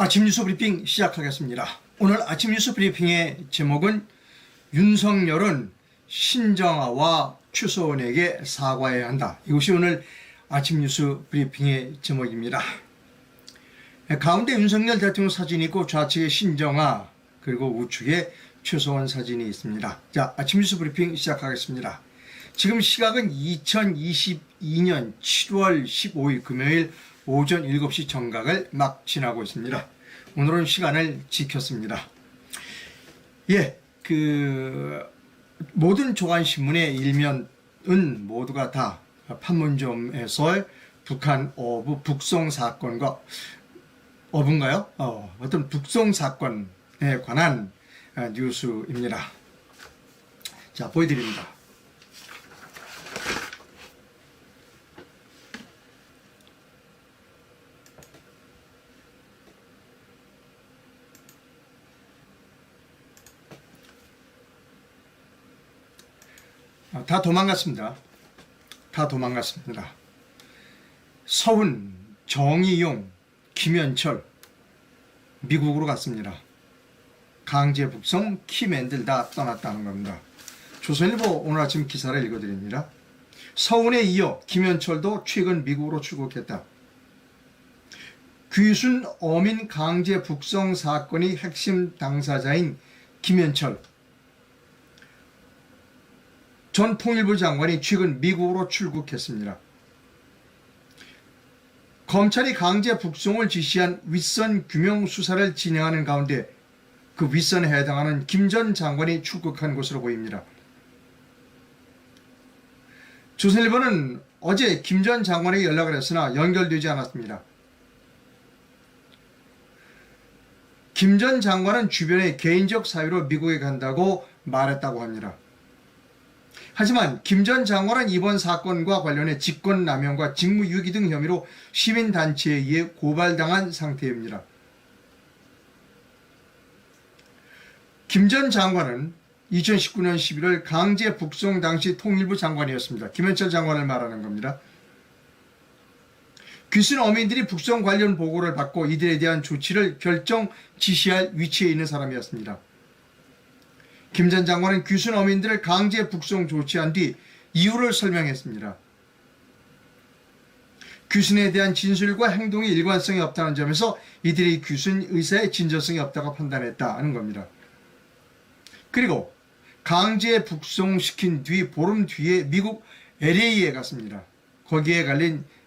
아침 뉴스 브리핑 시작하겠습니다. 오늘 아침 뉴스 브리핑의 제목은 윤석열은 신정아와 추서원에게 사과해야 한다. 이것이 오늘 아침 뉴스 브리핑의 제목입니다. 가운데 윤석열 대통령 사진이 있고 좌측에 신정아 그리고 우측에 추서원 사진이 있습니다. 자, 아침 뉴스 브리핑 시작하겠습니다. 지금 시각은 2022년 7월 15일 금요일 오전 7시 정각을 막 지나고 있습니다. 오늘은 시간을 지켰습니다. 모든 조간신문의 일면은 모두가 다 판문점에서 북한 어부 북송 사건과 어부인가요? 어떤 북송 사건에 관한 뉴스입니다. 자, 보여드립니다. 다 도망갔습니다. 서훈, 정의용, 김현철 미국으로 갔습니다. 강제 북송 키맨들 다 떠났다는 겁니다. 조선일보 오늘 아침 기사를 읽어드립니다. 서훈에 이어 김현철도 최근 미국으로 출국했다. 귀순 어민 강제 북송 사건의 핵심 당사자인 김현철 전 통일부 장관이 최근 미국으로 출국했습니다. 검찰이 강제 북송을 지시한 윗선 규명 수사를 진행하는 가운데 그 윗선에 해당하는 김 전 장관이 출국한 것으로 보입니다. 조선일보는 어제 김 전 장관에게 연락을 했으나 연결되지 않았습니다. 김 전 장관은 주변에 개인적 사유로 미국에 간다고 말했다고 합니다. 하지만 김 전 장관은 이번 사건과 관련해 직권남용과 직무유기 등 혐의로 시민단체에 의해 고발당한 상태입니다. 김 전 장관은 2019년 11월 강제 북송 당시 통일부 장관이었습니다. 김현철 장관을 말하는 겁니다. 귀순 어민들이 북송 관련 보고를 받고 이들에 대한 조치를 결정 지시할 위치에 있는 사람이었습니다. 김 전 장관은 귀순 어민들을 강제 북송 조치한 뒤 이유를 설명했습니다. 귀순에 대한 진술과 행동의 일관성이 없다는 점에서 이들의 귀순 의사에 진정성이 없다고 판단했다는 겁니다. 그리고 강제 북송시킨 뒤 보름 뒤에 미국 LA에 갔습니다.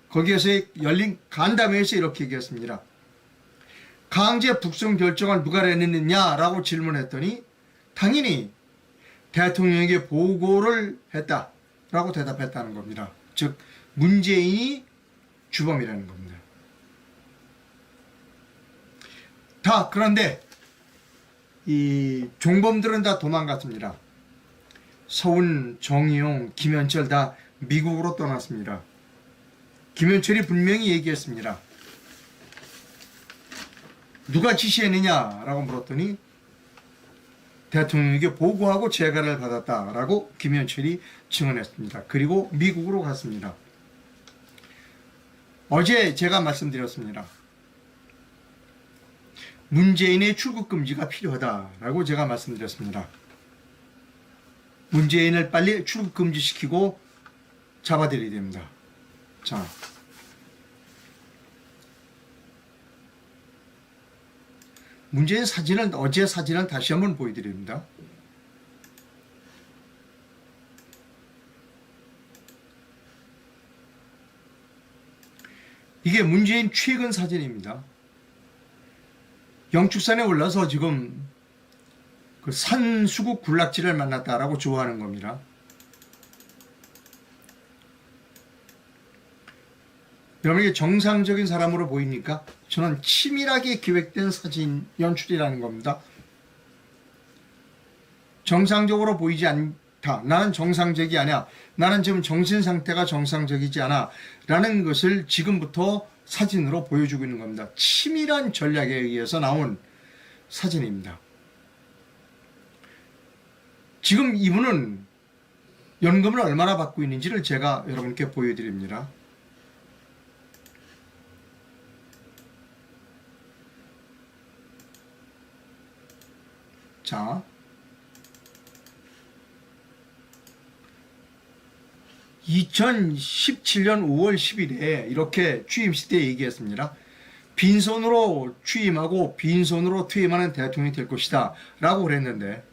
거기에서 열린 간담회에서 이렇게 얘기했습니다. 강제 북송 결정을 누가 내렸느냐라고 질문했더니 당연히 대통령에게 보고를 했다라고 대답했다는 겁니다. 즉 문재인이 주범이라는 겁니다. 그런데 이 종범들은 다 도망갔습니다. 서훈, 정의용, 김현철 다 미국으로 떠났습니다. 김현철이 분명히 얘기했습니다. 누가 지시했느냐라고 물었더니 대통령에게 보고하고 재가를 받았다라고 김현철이 증언했습니다. 그리고 미국으로 갔습니다. 어제 제가 말씀드렸습니다. 문재인의 출국 금지가 필요하다라고 제가 말씀드렸습니다. 문재인을 빨리 출국 금지시키고 잡아들여야 됩니다. 자, 문재인 사진은 어제 사진을 다시 한번 보여드립니다. 이게 문재인 최근 사진입니다. 영축산에 올라서 지금 그 산수국 군락지를 만났다라고 좋아하는 겁니다. 여러분에게 정상적인 사람으로 보입니까? 저는 치밀하게 기획된 사진 연출이라는 겁니다. 정상적으로 보이지 않다. 나는 정상적이 아니야. 나는 지금 정신 상태가 정상적이지 않아. 라는 것을 지금부터 사진으로 보여주고 있는 겁니다. 치밀한 전략에 의해서 나온 사진입니다. 지금 이분은 연금을 얼마나 받고 있는지를 제가 여러분께 보여드립니다. 자, (2017년 5월 10일에) 이렇게 취임식 때 얘기했습니다. 빈손으로 취임하고 빈손으로 퇴임하는 대통령이 될 것이다 라고 그랬는데,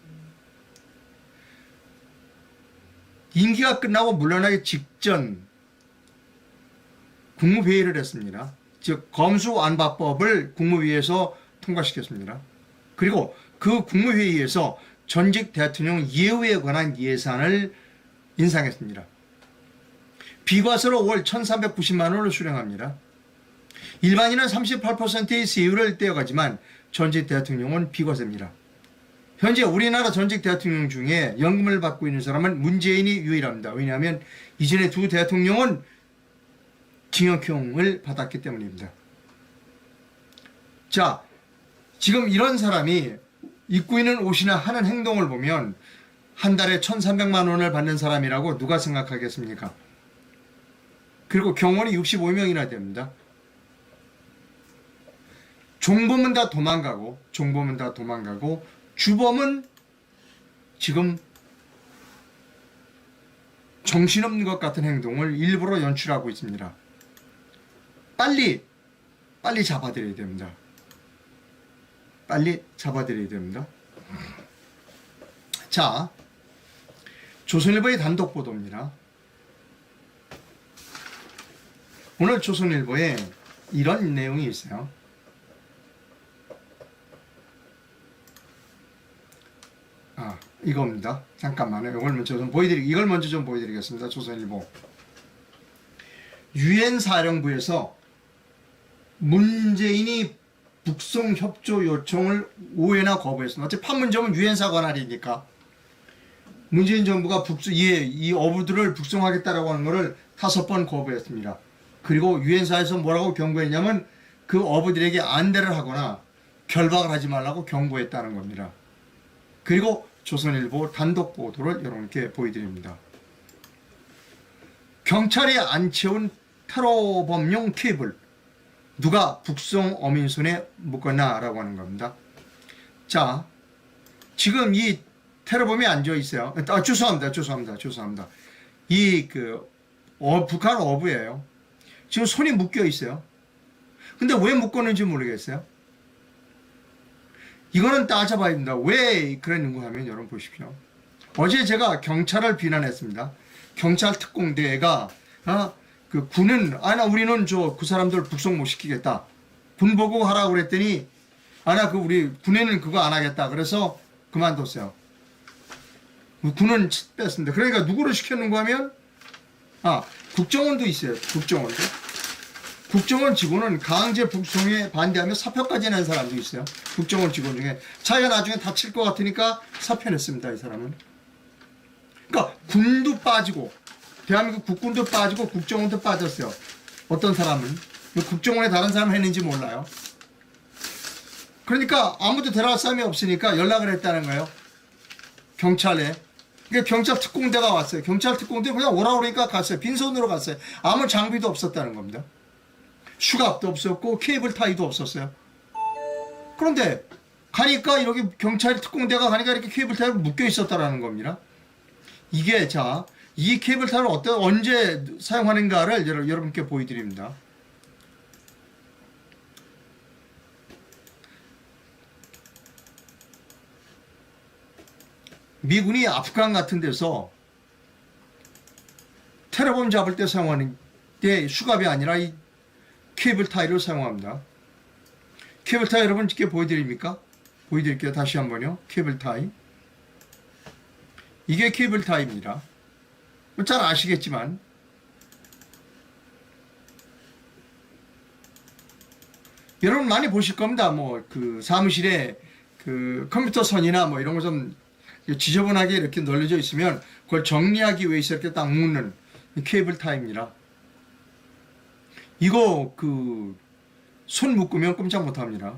임기가 끝나고 물러나기 직전 국무회의를 했습니다. 즉 검수완박법을 국무회의에서 통과시켰습니다. 그리고 그 국무회의에서 전직 대통령 예우에 관한 예산을 인상했습니다. 비과세로 월 1,390만 원을 수령합니다. 일반인은 38%의 세율을 떼어가지만 전직 대통령은 비과세입니다. 현재 우리나라 전직 대통령 중에 연금을 받고 있는 사람은 문재인이 유일합니다. 왜냐하면 이전에 두 대통령은 징역형을 받았기 때문입니다. 자, 지금 이런 사람이 입고 있는 옷이나 하는 행동을 보면 한 달에 1,300만 원을 받는 사람이라고 누가 생각하겠습니까? 그리고 경원이 65명이나 됩니다. 종범은 다 도망가고 주범은 지금 정신없는 것 같은 행동을 일부러 연출하고 있습니다. 빨리 잡아들여야 됩니다. 빨리 잡아들여야 됩니다. 자, 조선일보의 단독 보도입니다. 오늘 조선일보에 이런 내용이 있어요. 이겁니다. 잠깐만요. 이걸 먼저 좀 보여드리겠습니다. 조선일보. 유엔 사령부에서 문재인이 북송 협조 요청을 5회나 거부했습니다. 어차피 판문점은 유엔사 관할이니까 문재인 정부가 이 어부들을 북송하겠다라고 하는 것을 5번 거부했습니다. 그리고 유엔사에서 뭐라고 경고했냐면 그 어부들에게 안대를 하거나 결박을 하지 말라고 경고했다는 겁니다. 그리고 조선일보 단독 보도를 여러분께 보여드립니다. 경찰이 안 채운 테러범용 케이블 누가 북송 어민손에 묶었나 라고 하는 겁니다. 자, 지금 이 테러범이 앉아 있어요. 죄송합니다. 북한 어부예요. 지금 손이 묶여 있어요. 근데 왜 묶었는지 모르겠어요. 이거는 따져봐야 됩니다. 왜 그랬는가 하면 여러분 보십시오. 어제 제가 경찰을 비난했습니다. 경찰 특공대가 군은 우리는 그 사람들 북송 못 시키겠다. 군 보고 하라고 그랬더니 우리 군에는 그거 안 하겠다. 그래서 그만뒀어요. 군은 뺐습니다. 그러니까 누구를 시켰는가 하면 국정원도 있어요. 국정원 직원은 강제 북송에 반대하며 사표까지 낸 사람도 있어요. 국정원 직원 중에 자기가 나중에 다칠 것 같으니까 사표냈습니다. 이 사람은. 그러니까 군도 빠지고 대한민국 국군도 빠지고 국정원도 빠졌어요. 어떤 사람은 국정원에 다른 사람 했는지 몰라요. 그러니까 아무도 데려갈 사람이 없으니까 연락을 했다는 거예요. 경찰에. 그러니까 경찰 특공대가 왔어요. 경찰 특공대 그냥 오라고 그러니까 갔어요. 빈손으로 갔어요. 아무 장비도 없었다는 겁니다. 수갑도 없었고 케이블 타이도 없었어요. 그런데 가니까 이렇게 경찰 특공대가 가니까 이렇게 케이블 타이가 묶여 있었다라는 겁니다. 이게 이 케이블 타이를 언제 사용하는가를 여러분께 보여드립니다. 미군이 아프간 같은 데서 테러범 잡을 때 사용하는 게 수갑이 아니라 이 케이블 타이를 사용합니다. 케이블 타이 여러분께 보여드립니까? 보여드릴게요. 다시 한번요. 케이블 타이. 이게 케이블 타이입니다. 잘 아시겠지만 여러분 많이 보실 겁니다. 사무실에 컴퓨터 선이나 이런 거 좀 지저분하게 이렇게 널려져 있으면 그걸 정리하기 위해서 이렇게 딱 묶는 케이블 타이입니다. 이거 손 묶으면 꼼짝 못합니다.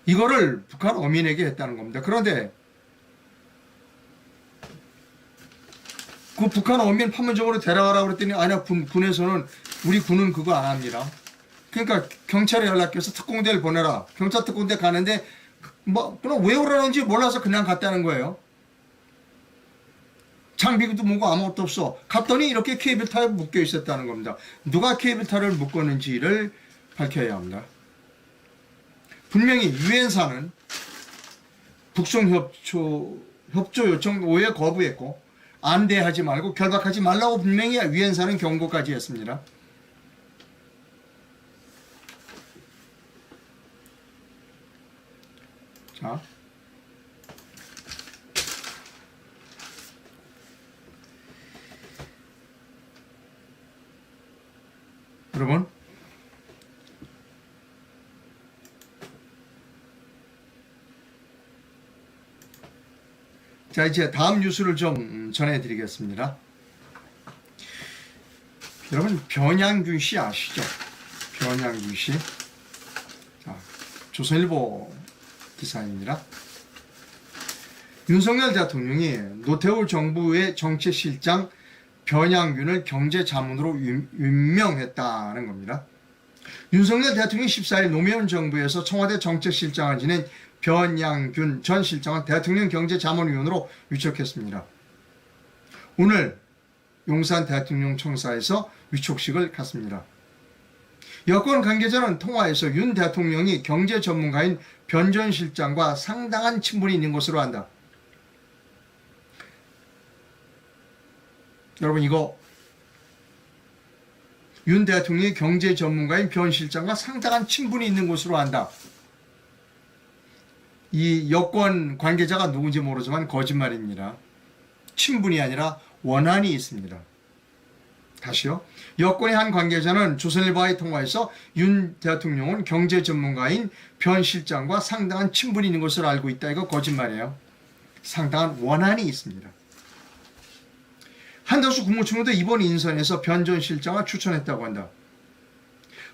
이거를 북한 어민에게 했다는 겁니다. 그런데 그 북한 어민 판문점으로 데려가라고 그랬더니 아니야, 군에서는 우리 군은 그거 안 합니다. 그러니까 경찰에 연락해서 특공대를 보내라. 경찰 특공대 가는데 뭐 그럼 왜 그러는지 몰라서 그냥 갔다는 거예요. 장비도 뭐고 아무것도 없어. 갔더니 이렇게 케이블카에 묶여 있었다는 겁니다. 누가 케이블카를 묶었는지를 밝혀야 합니다. 분명히 유엔사는 북송협조 요청 5회 거부했고 안대하지 말고 결박하지 말라고 분명히 유엔사는 경고까지 했습니다. 자, 여러분, 자 이제 다음 뉴스를 좀 전해드리겠습니다. 여러분 변양균 씨 아시죠? 변양균 씨. 자, 조선일보 기사입니다. 윤석열 대통령이 노태우 정부의 정책실장 변양균을 경제자문으로 임명했다는 겁니다. 윤석열 대통령이 14일 노무현 정부에서 청와대 정책실장을 지낸 변양균 전 실장은 대통령 경제자문위원으로 위촉했습니다. 오늘 용산 대통령 청사에서 위촉식을 갖습니다. 여권 관계자는 통화에서 윤 대통령이 경제 전문가인 변 전 실장과 상당한 친분이 있는 것으로 안다. 여러분 이거 윤 대통령이 경제 전문가인 변 실장과 상당한 친분이 있는 것으로 안다. 이 여권 관계자가 누군지 모르지만 거짓말입니다. 친분이 아니라 원한이 있습니다. 다시요. 여권의 한 관계자는 조선일보와의 통화에서 윤 대통령은 경제 전문가인 변 실장과 상당한 친분이 있는 것을 알고 있다. 이거 거짓말이에요. 상당한 원한이 있습니다. 한덕수 국무총리도 이번 인선에서 변 전 실장을 추천했다고 한다.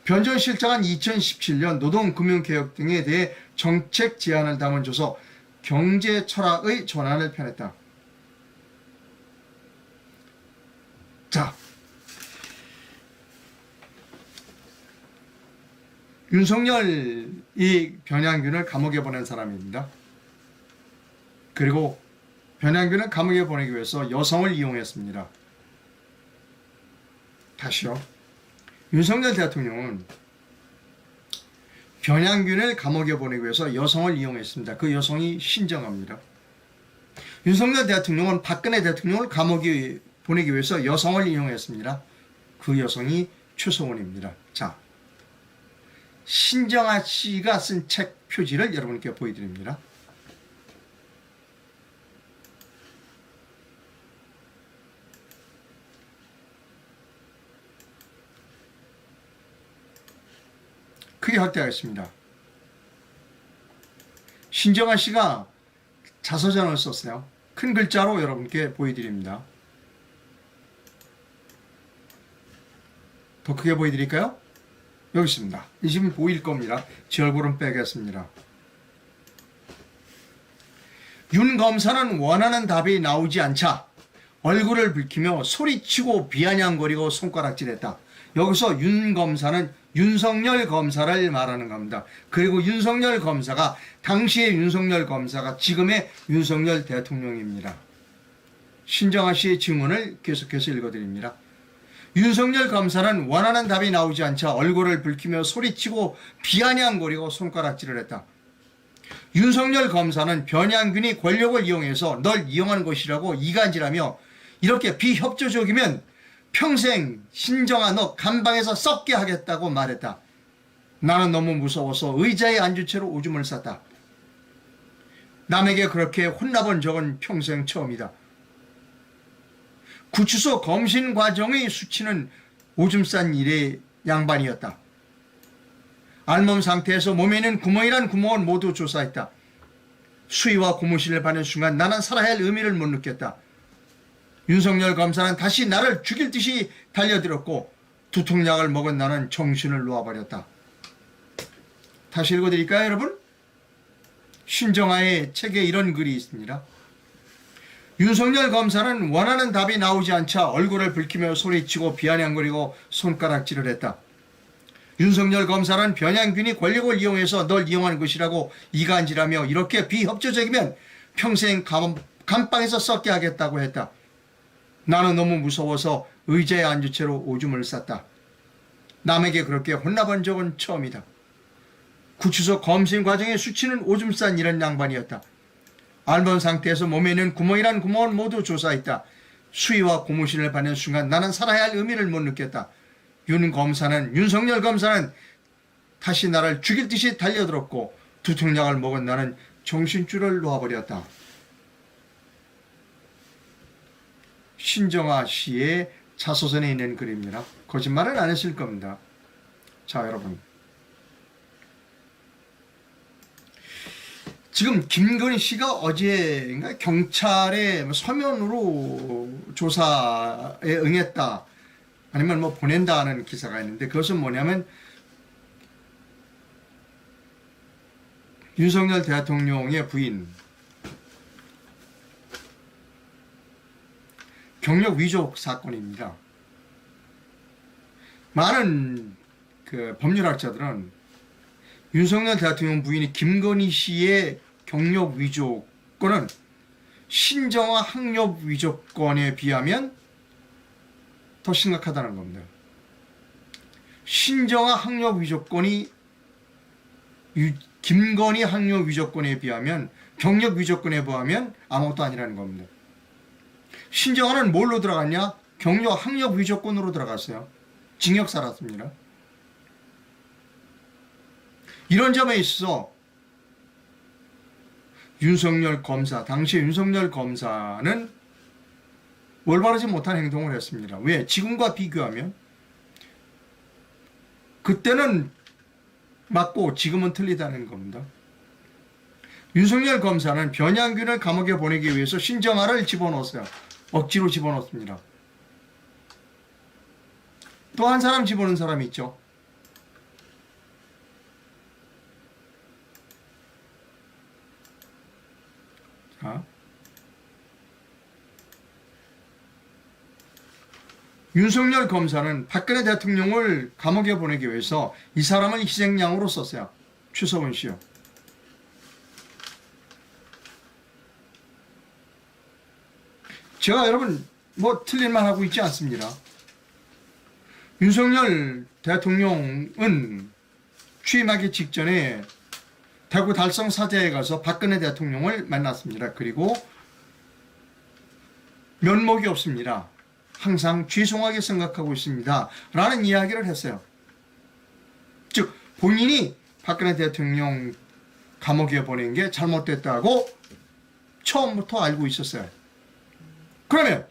변 전 실장은 2017년 노동금융개혁 등에 대해 정책 제안을 담은 조서 경제 철학의 전환을 펴냈다. 자, 윤석열이 변양균을 감옥에 보낸 사람입니다. 그리고 변양균을 감옥에 보내기 위해서 여성을 이용했습니다. 다시요. 윤석열 대통령은 변양균을 감옥에 보내기 위해서 여성을 이용했습니다. 그 여성이 신정아입니다. 윤석열 대통령은 박근혜 대통령을 감옥에 보내기 위해서 여성을 이용했습니다. 그 여성이 최소원입니다. 자, 신정아 씨가 쓴 책 표지를 여러분께 보여드립니다. 크게 확대하겠습니다. 신정아 씨가 자서전을 썼어요. 큰 글자로 여러분께 보여드립니다. 더 크게 보여드릴까요? 여기 있습니다. 이 지금 보일 겁니다. 제 얼굴은 빼겠습니다. 윤 검사는 원하는 답이 나오지 않자 얼굴을 붉히며 소리치고 비아냥거리고 손가락질했다. 여기서 윤 검사는 윤석열 검사를 말하는 겁니다. 그리고 윤석열 검사가 당시의 윤석열 검사가 지금의 윤석열 대통령입니다. 신정아 씨의 증언을 계속해서 읽어드립니다. 윤석열 검사는 원하는 답이 나오지 않자 얼굴을 붉히며 소리치고 비아냥거리고 손가락질을 했다. 윤석열 검사는 변양균이 권력을 이용해서 널 이용한 것이라고 이간질하며 이렇게 비협조적이면 평생 신정아 너 감방에서 썩게 하겠다고 말했다. 나는 너무 무서워서 의자에 앉은 채로 오줌을 쌌다. 남에게 그렇게 혼나본 적은 평생 처음이다. 구치소 검신 과정의 수치는 오줌 싼 일의 양반이었다. 알몸 상태에서 몸에 있는 구멍이란 구멍을 모두 조사했다. 수의와 고무신을 받는 순간 나는 살아야 할 의미를 못 느꼈다. 윤석열 검사는 다시 나를 죽일 듯이 달려들었고 두통약을 먹은 나는 정신을 놓아버렸다. 다시 읽어드릴까요, 여러분? 신정아의 책에 이런 글이 있습니다. 윤석열 검사는 원하는 답이 나오지 않자 얼굴을 붉히며 소리치고 비아냥거리고 손가락질을 했다. 윤석열 검사는 변양균이 권력을 이용해서 널 이용하는 것이라고 이간질하며 이렇게 비협조적이면 평생 감방에서 썩게 하겠다고 했다. 나는 너무 무서워서 의자에 앉은 채로 오줌을 쌌다. 남에게 그렇게 혼나본 적은 처음이다. 구치소 검신 과정에 수치는 오줌 싼 이런 양반이었다. alb은 상태에서 몸에 있는 구멍이란 구멍을 모두 조사했다. 수의와 고무신을 받는 순간 나는 살아야 할 의미를 못 느꼈다. 윤석열 검사는 다시 나를 죽일 듯이 달려들었고 두통약을 먹은 나는 정신줄을 놓아버렸다. 신정아 씨의 자서전에 있는 글입니다. 거짓말은 안 했을 겁니다. 자, 여러분. 지금 김건희 씨가 어제인가 경찰에 서면으로 조사에 응했다. 아니면 뭐 보낸다는 기사가 있는데 그것은 뭐냐면 윤석열 대통령의 부인 경력 위조 사건입니다. 많은 법률학자들은 윤석열 대통령 부인이 김건희 씨의 경력 위조건은 신정아 학력 위조건에 비하면 더 심각하다는 겁니다. 신정아 학력 위조건이 김건희 학력 위조건에 비하면 경력 위조건에 비하면 아무것도 아니라는 겁니다. 신정아는 뭘로 들어갔냐? 경력 학력 위조건으로 들어갔어요. 징역 살았습니다. 이런 점에 있어서 윤석열 검사, 당시 윤석열 검사는 올바르지 못한 행동을 했습니다. 왜? 지금과 비교하면 그때는 맞고 지금은 틀리다는 겁니다. 윤석열 검사는 변양균을 감옥에 보내기 위해서 신정아를 집어넣었어요. 억지로 집어넣습니다. 또 한 사람 집어넣은 사람이 있죠. 자, 윤석열 검사는 박근혜 대통령을 감옥에 보내기 위해서 이 사람을 희생양으로 썼어요. 추서원 씨요. 제가 여러분 뭐 틀린 말 하고 있지 않습니다. 윤석열 대통령은 취임하기 직전에 대구 달성 사저에 가서 박근혜 대통령을 만났습니다. 그리고 면목이 없습니다. 항상 죄송하게 생각하고 있습니다. 라는 이야기를 했어요. 즉 본인이 박근혜 대통령 감옥에 보낸 게 잘못됐다고 처음부터 알고 있었어요. 그러면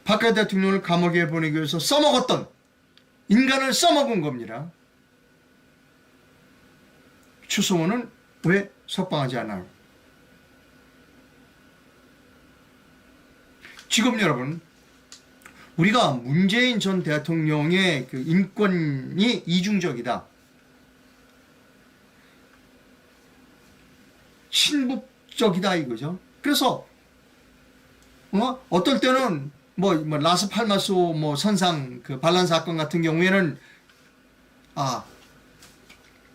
박근혜 대통령을 감옥에 보내기 위해서 써먹었던 인간을 써먹은 겁니다. 추성호는 왜 석방하지 않아요? 지금 여러분 우리가 문재인 전 대통령의 그 인권이 이중적이다. 신북적이다 이거죠. 그래서 어떨 때는 뭐 라스팔마스 선상 그 반란 사건 같은 경우에는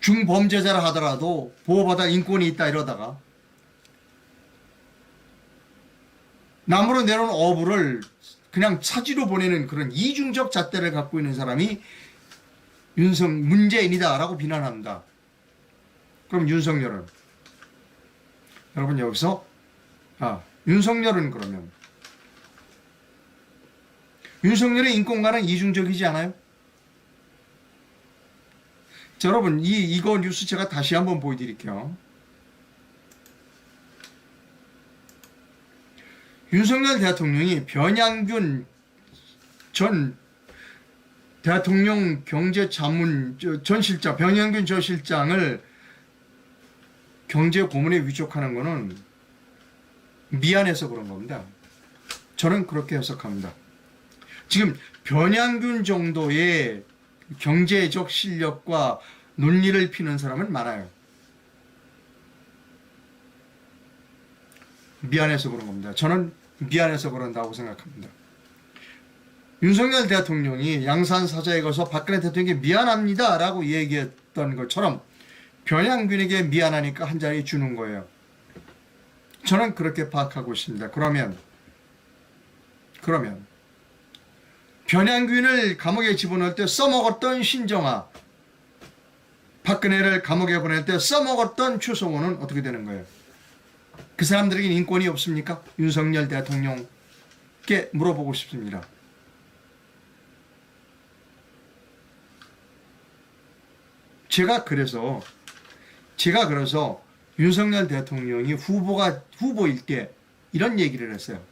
중범죄자라 하더라도 보호받을 인권이 있다 이러다가 남으로 내려온 어부를 그냥 차지로 보내는 그런 이중적 잣대를 갖고 있는 사람이 문재인이다라고 비난합니다. 그럼 윤석열은? 여러분 여기서 윤석열은 그러면 윤석열의 인권과는 이중적이지 않아요? 자, 여러분 이거 뉴스 제가 다시 한번 보여드릴게요. 윤석열 대통령이 변양균 전 대통령 경제자문 전 실장, 변양균 전 실장을 경제고문에 위촉하는 것은 미안해서 그런 겁니다. 저는 그렇게 해석합니다. 지금 변양균 정도의 경제적 실력과 논리를 피는 사람은 많아요. 미안해서 그런 겁니다. 저는 미안해서 그런다고 생각합니다. 윤석열 대통령이 양산 사자에 가서 박근혜 대통령에게 미안합니다 라고 얘기했던 것처럼 변양균에게 미안하니까 한 자리 주는 거예요. 저는 그렇게 파악하고 있습니다. 그러면 변양균을 감옥에 집어넣을 때 써먹었던 신정아, 박근혜를 감옥에 보낼 때 써먹었던 추성호는 어떻게 되는 거예요? 그 사람들에게는 인권이 없습니까? 윤석열 대통령께 물어보고 싶습니다. 제가 그래서 윤석열 대통령이 후보일 때 이런 얘기를 했어요.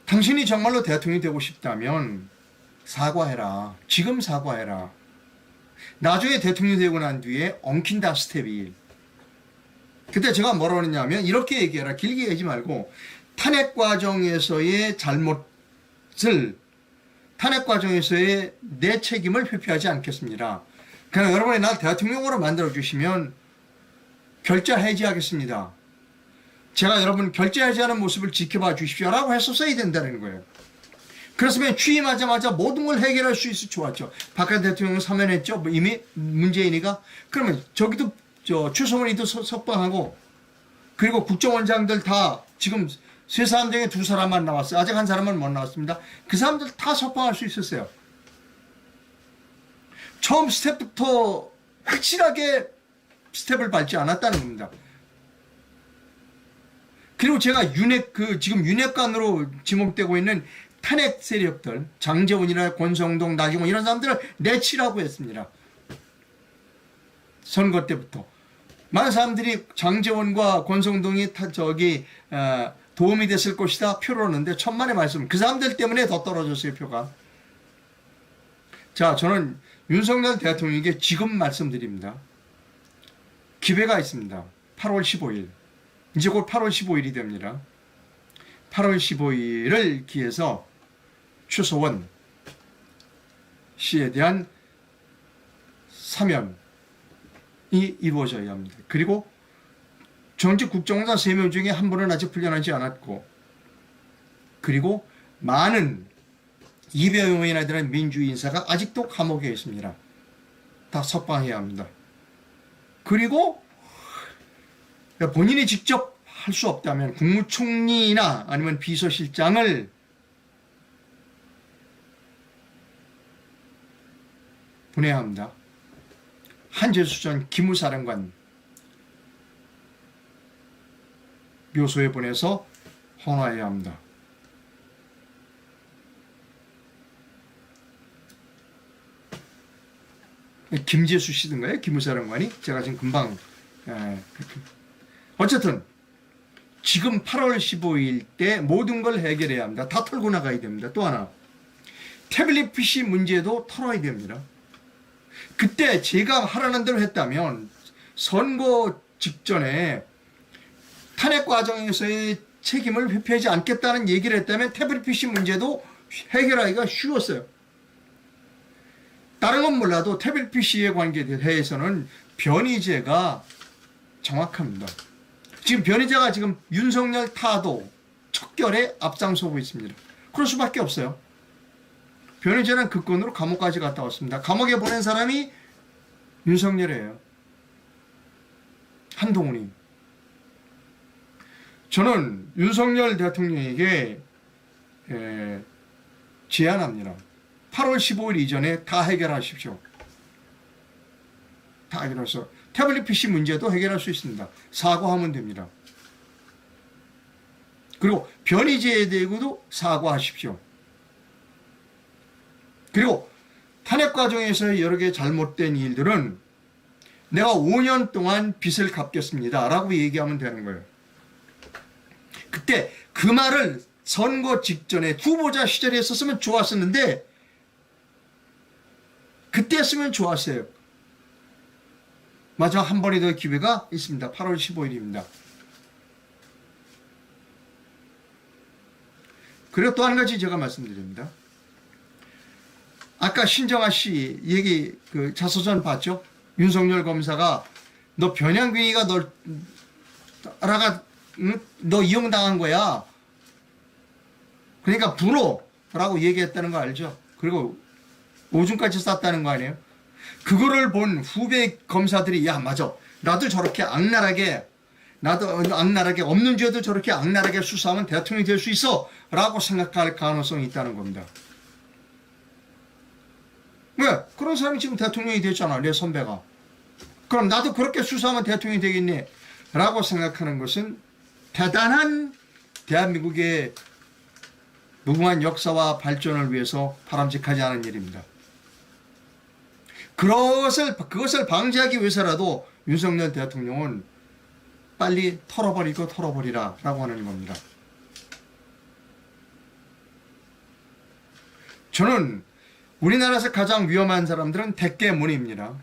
당신이 정말로 대통령이 되고 싶다면 사과해라. 지금 사과해라. 나중에 대통령이 되고 난 뒤에 엉킨다 스텝이. 그때 제가 뭐라고 했냐면 이렇게 얘기해라. 길게 얘기하지 말고 탄핵 과정에서의 내 책임을 회피하지 않겠습니다. 그냥 여러분이 날 대통령으로 만들어주시면 결자 해지하겠습니다. 제가 여러분 결자 해지하는 모습을 지켜봐 주십시오라고 했었어야 된다는 거예요. 그렇으면 취임하자마자 모든 걸 해결할 수 있어 좋았죠. 박근혜 대통령은 사면했죠. 이미 문재인이가. 그러면 저기도 추성훈이도 석방하고 그리고 국정원장들 다 지금 세 사람 중에 두 사람만 나왔어요. 아직 한 사람은 못 나왔습니다. 그 사람들 다 석방할 수 있었어요. 처음 스텝부터 확실하게 스텝을 밟지 않았다는 겁니다. 그리고 제가 지금 윤핵관으로 지목되고 있는 탄핵 세력들, 장제원이나 권성동, 나경원 이런 사람들을 내치라고 했습니다. 선거 때부터. 많은 사람들이 장제원과 권성동이 도움이 됐을 것이다 표를 얻는데 천만의 말씀. 그 사람들 때문에 더 떨어졌어요, 표가. 자, 저는 윤석열 대통령에게 지금 말씀드립니다. 기회가 있습니다. 8월 15일. 이제 곧 8월 15일이 됩니다. 8월 15일을 기해서 추소원 씨에 대한 사면이 이루어져야 합니다. 그리고 전직 국정원장 3명 중에 한 분은 아직 풀려나지 않았고, 그리고 많은 200여 명이나 되는 민주주의 인사가 아직도 감옥에 있습니다. 다 석방해야 합니다. 그리고 본인이 직접 할 수 없다면 국무총리나 아니면 비서실장을 보내야 합니다. 한재수 전 기무사령관 묘소에 보내서 헌화해야 합니다. 김재수 씨든가요? 기무사령관이? 제가 지금 금방 어쨌든 지금 8월 15일 때 모든 걸 해결해야 합니다. 다 털고 나가야 됩니다. 또 하나, 태블릿 PC 문제도 털어야 됩니다. 그때 제가 하라는 대로 했다면 선거 직전에 탄핵 과정에서의 책임을 회피하지 않겠다는 얘기를 했다면 태블릿 PC 문제도 해결하기가 쉬웠어요. 다른 건 몰라도 태블릿 PC에 관계해서는 변희재가 정확합니다. 지금 변희재가 지금 윤석열 타도 척결에 앞장서고 있습니다. 그럴 수밖에 없어요. 변희재는 그 건으로 감옥까지 갔다 왔습니다. 감옥에 보낸 사람이 윤석열이에요. 한동훈이. 저는 윤석열 대통령에게 제안합니다. 8월 15일 이전에 다 해결하십시오. 다 해결해서 태블릿 PC 문제도 해결할 수 있습니다. 사과하면 됩니다. 그리고 변희재에 대해서도 사과하십시오. 그리고 탄핵 과정에서 여러 개 잘못된 일들은 내가 5년 동안 빚을 갚겠습니다 라고 얘기하면 되는 거예요. 그때 그 말을 선거 직전에 후보자 시절에 했었으면 좋았었는데 그때 했으면 좋았어요. 마지막 한 번이 더 기회가 있습니다. 8월 15일입니다. 그리고 또 한 가지 제가 말씀드립니다. 아까 신정아 씨 얘기 그 자서전 봤죠? 윤석열 검사가 너 변양균이가 너 이용당한 거야. 그러니까 분호라고 얘기했다는 거 알죠? 그리고 오줌까지 쌌다는 거 아니에요? 그거를 본 후배 검사들이 야 맞아 나도 저렇게 악랄하게 없는 죄도 저렇게 악랄하게 수사하면 대통령이 될 수 있어 라고 생각할 가능성이 있다는 겁니다. 왜? 그런 사람이 지금 대통령이 됐잖아 내 선배가. 그럼 나도 그렇게 수사하면 대통령이 되겠니? 라고 생각하는 것은 대단한 대한민국의 무궁한 역사와 발전을 위해서 바람직하지 않은 일입니다. 그것을 방지하기 위해서라도 윤석열 대통령은 빨리 털어버리라 라고 하는 겁니다. 저는 우리나라에서 가장 위험한 사람들은 대깨문입니다.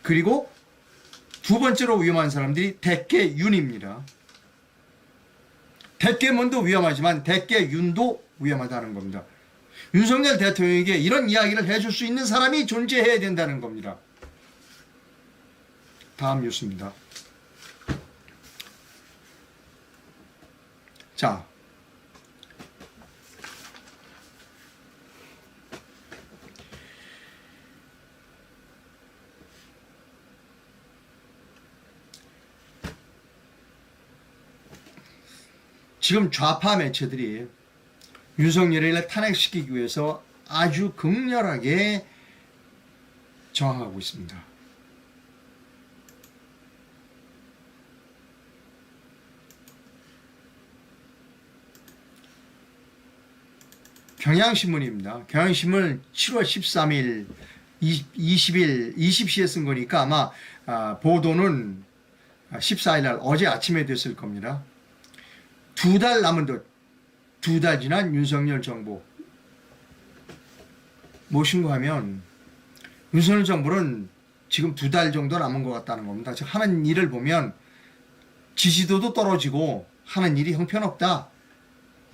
그리고 두 번째로 위험한 사람들이 대깨윤입니다. 대깨문도 위험하지만 대깨윤도 위험하다는 겁니다. 윤석열 대통령에게 이런 이야기를 해줄 수 있는 사람이 존재해야 된다는 겁니다. 다음 뉴스입니다. 자, 지금 좌파 매체들이 윤석열을 탄핵시키기 위해서 아주 극렬하게 저항하고 있습니다. 경향신문입니다. 경향신문 7월 13일, 20일, 20시에 쓴 거니까 아마 보도는 14일 날 어제 아침에 됐을 겁니다. 2달 남은 듯 2달 지난 윤석열 정부. 무엇인가 하면 윤석열 정부는 지금 2달 정도 남은 것 같다는 겁니다. 즉 하는 일을 보면 지지도도 떨어지고 하는 일이 형편없다.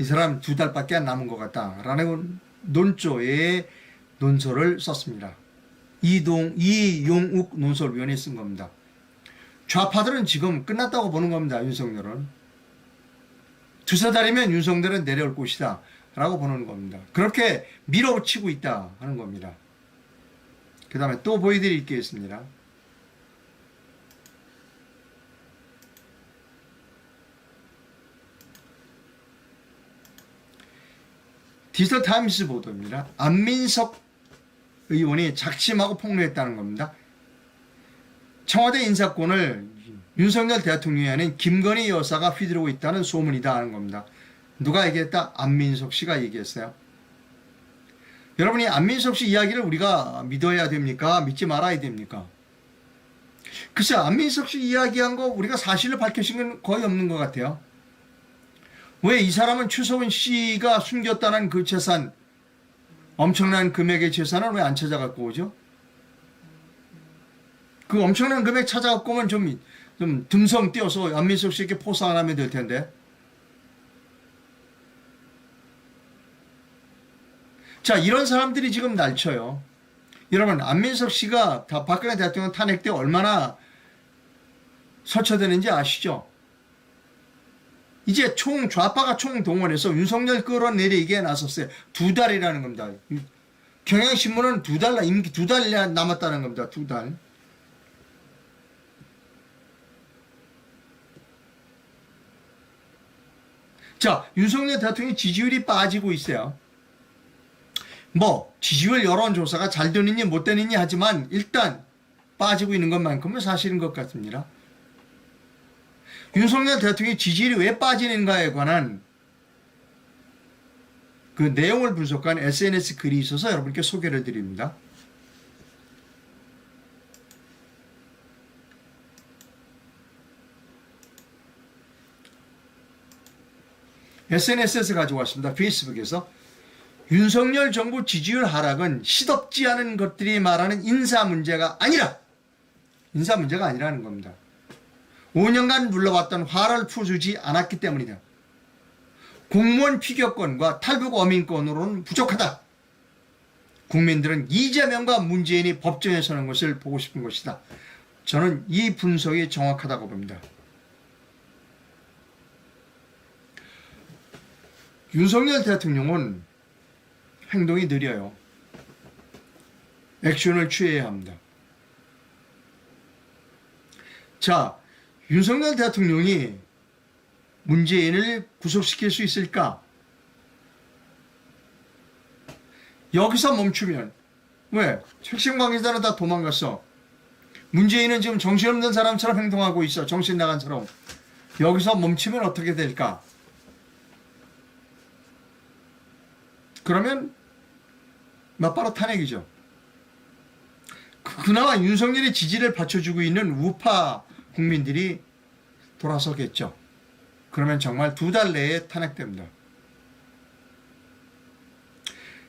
이 사람 2달밖에 안 남은 것 같다라는 논조의 논설을 썼습니다. 이용욱 논설위원이 쓴 겁니다. 좌파들은 지금 끝났다고 보는 겁니다. 윤석열은. 두세 달이면 윤석열은 내려올 것이다 라고 보는 겁니다. 그렇게 밀어붙이고 있다 하는 겁니다. 그 다음에 또 보여드릴 게 있습니다. 디지털타임스 보도입니다. 안민석 의원이 작심하고 폭로했다는 겁니다. 청와대 인사권을 윤석열 대통령이 아닌 김건희 여사가 휘두르고 있다는 소문이다 하는 겁니다. 누가 얘기했다? 안민석 씨가 얘기했어요. 여러분이 안민석 씨 이야기를 우리가 믿어야 됩니까? 믿지 말아야 됩니까? 글쎄 안민석 씨 이야기한 거 우리가 사실을 밝혀진 건 거의 없는 것 같아요. 왜 이 사람은 추서훈 씨가 숨겼다는 그 재산, 엄청난 금액의 재산을 왜 안 찾아갖고 오죠? 그 엄청난 금액 찾아갖고 오면 좀 듬성 띄어서 안민석 씨에게 포상을 하면 될 텐데. 자, 이런 사람들이 지금 날쳐요. 여러분, 안민석 씨가 박근혜 대통령 탄핵 때 얼마나 설쳐되는지 아시죠? 이제 좌파가 총동원해서 윤석열 끌어내리기에 나섰어요. 2달이라는 겁니다. 경향신문은 임기 2달 남았다는 겁니다. 2달. 자, 윤석열 대통령의 지지율이 빠지고 있어요. 지지율 여론조사가 잘 되느니 못 되느니 하지만 일단 빠지고 있는 것만큼은 사실인 것 같습니다. 윤석열 대통령의 지지율이 왜 빠지는가에 관한 그 내용을 분석한 SNS 글이 있어서 여러분께 소개를 해드립니다. SNS에서 가져왔습니다. 페이스북에서. 윤석열 정부 지지율 하락은 시덥지 않은 것들이 말하는 인사 문제가 아니라는 겁니다. 5년간 눌러왔던 화를 풀어주지 않았기 때문이다. 공무원 피격권과 탈북 어민권으로는 부족하다. 국민들은 이재명과 문재인이 법정에 서는 것을 보고 싶은 것이다. 저는 이 분석이 정확하다고 봅니다. 윤석열 대통령은 행동이 느려요. 액션을 취해야 합니다. 자, 윤석열 대통령이 문재인을 구속시킬 수 있을까? 여기서 멈추면, 왜? 핵심 관계자는 다 도망갔어. 문재인은 지금 정신없는 사람처럼 행동하고 있어. 정신 나간 사람. 여기서 멈추면 어떻게 될까? 그러면 맞바로 탄핵이죠. 그나마 윤석열의 지지를 받쳐주고 있는 우파 국민들이 돌아서겠죠. 그러면 정말 2달 내에 탄핵됩니다.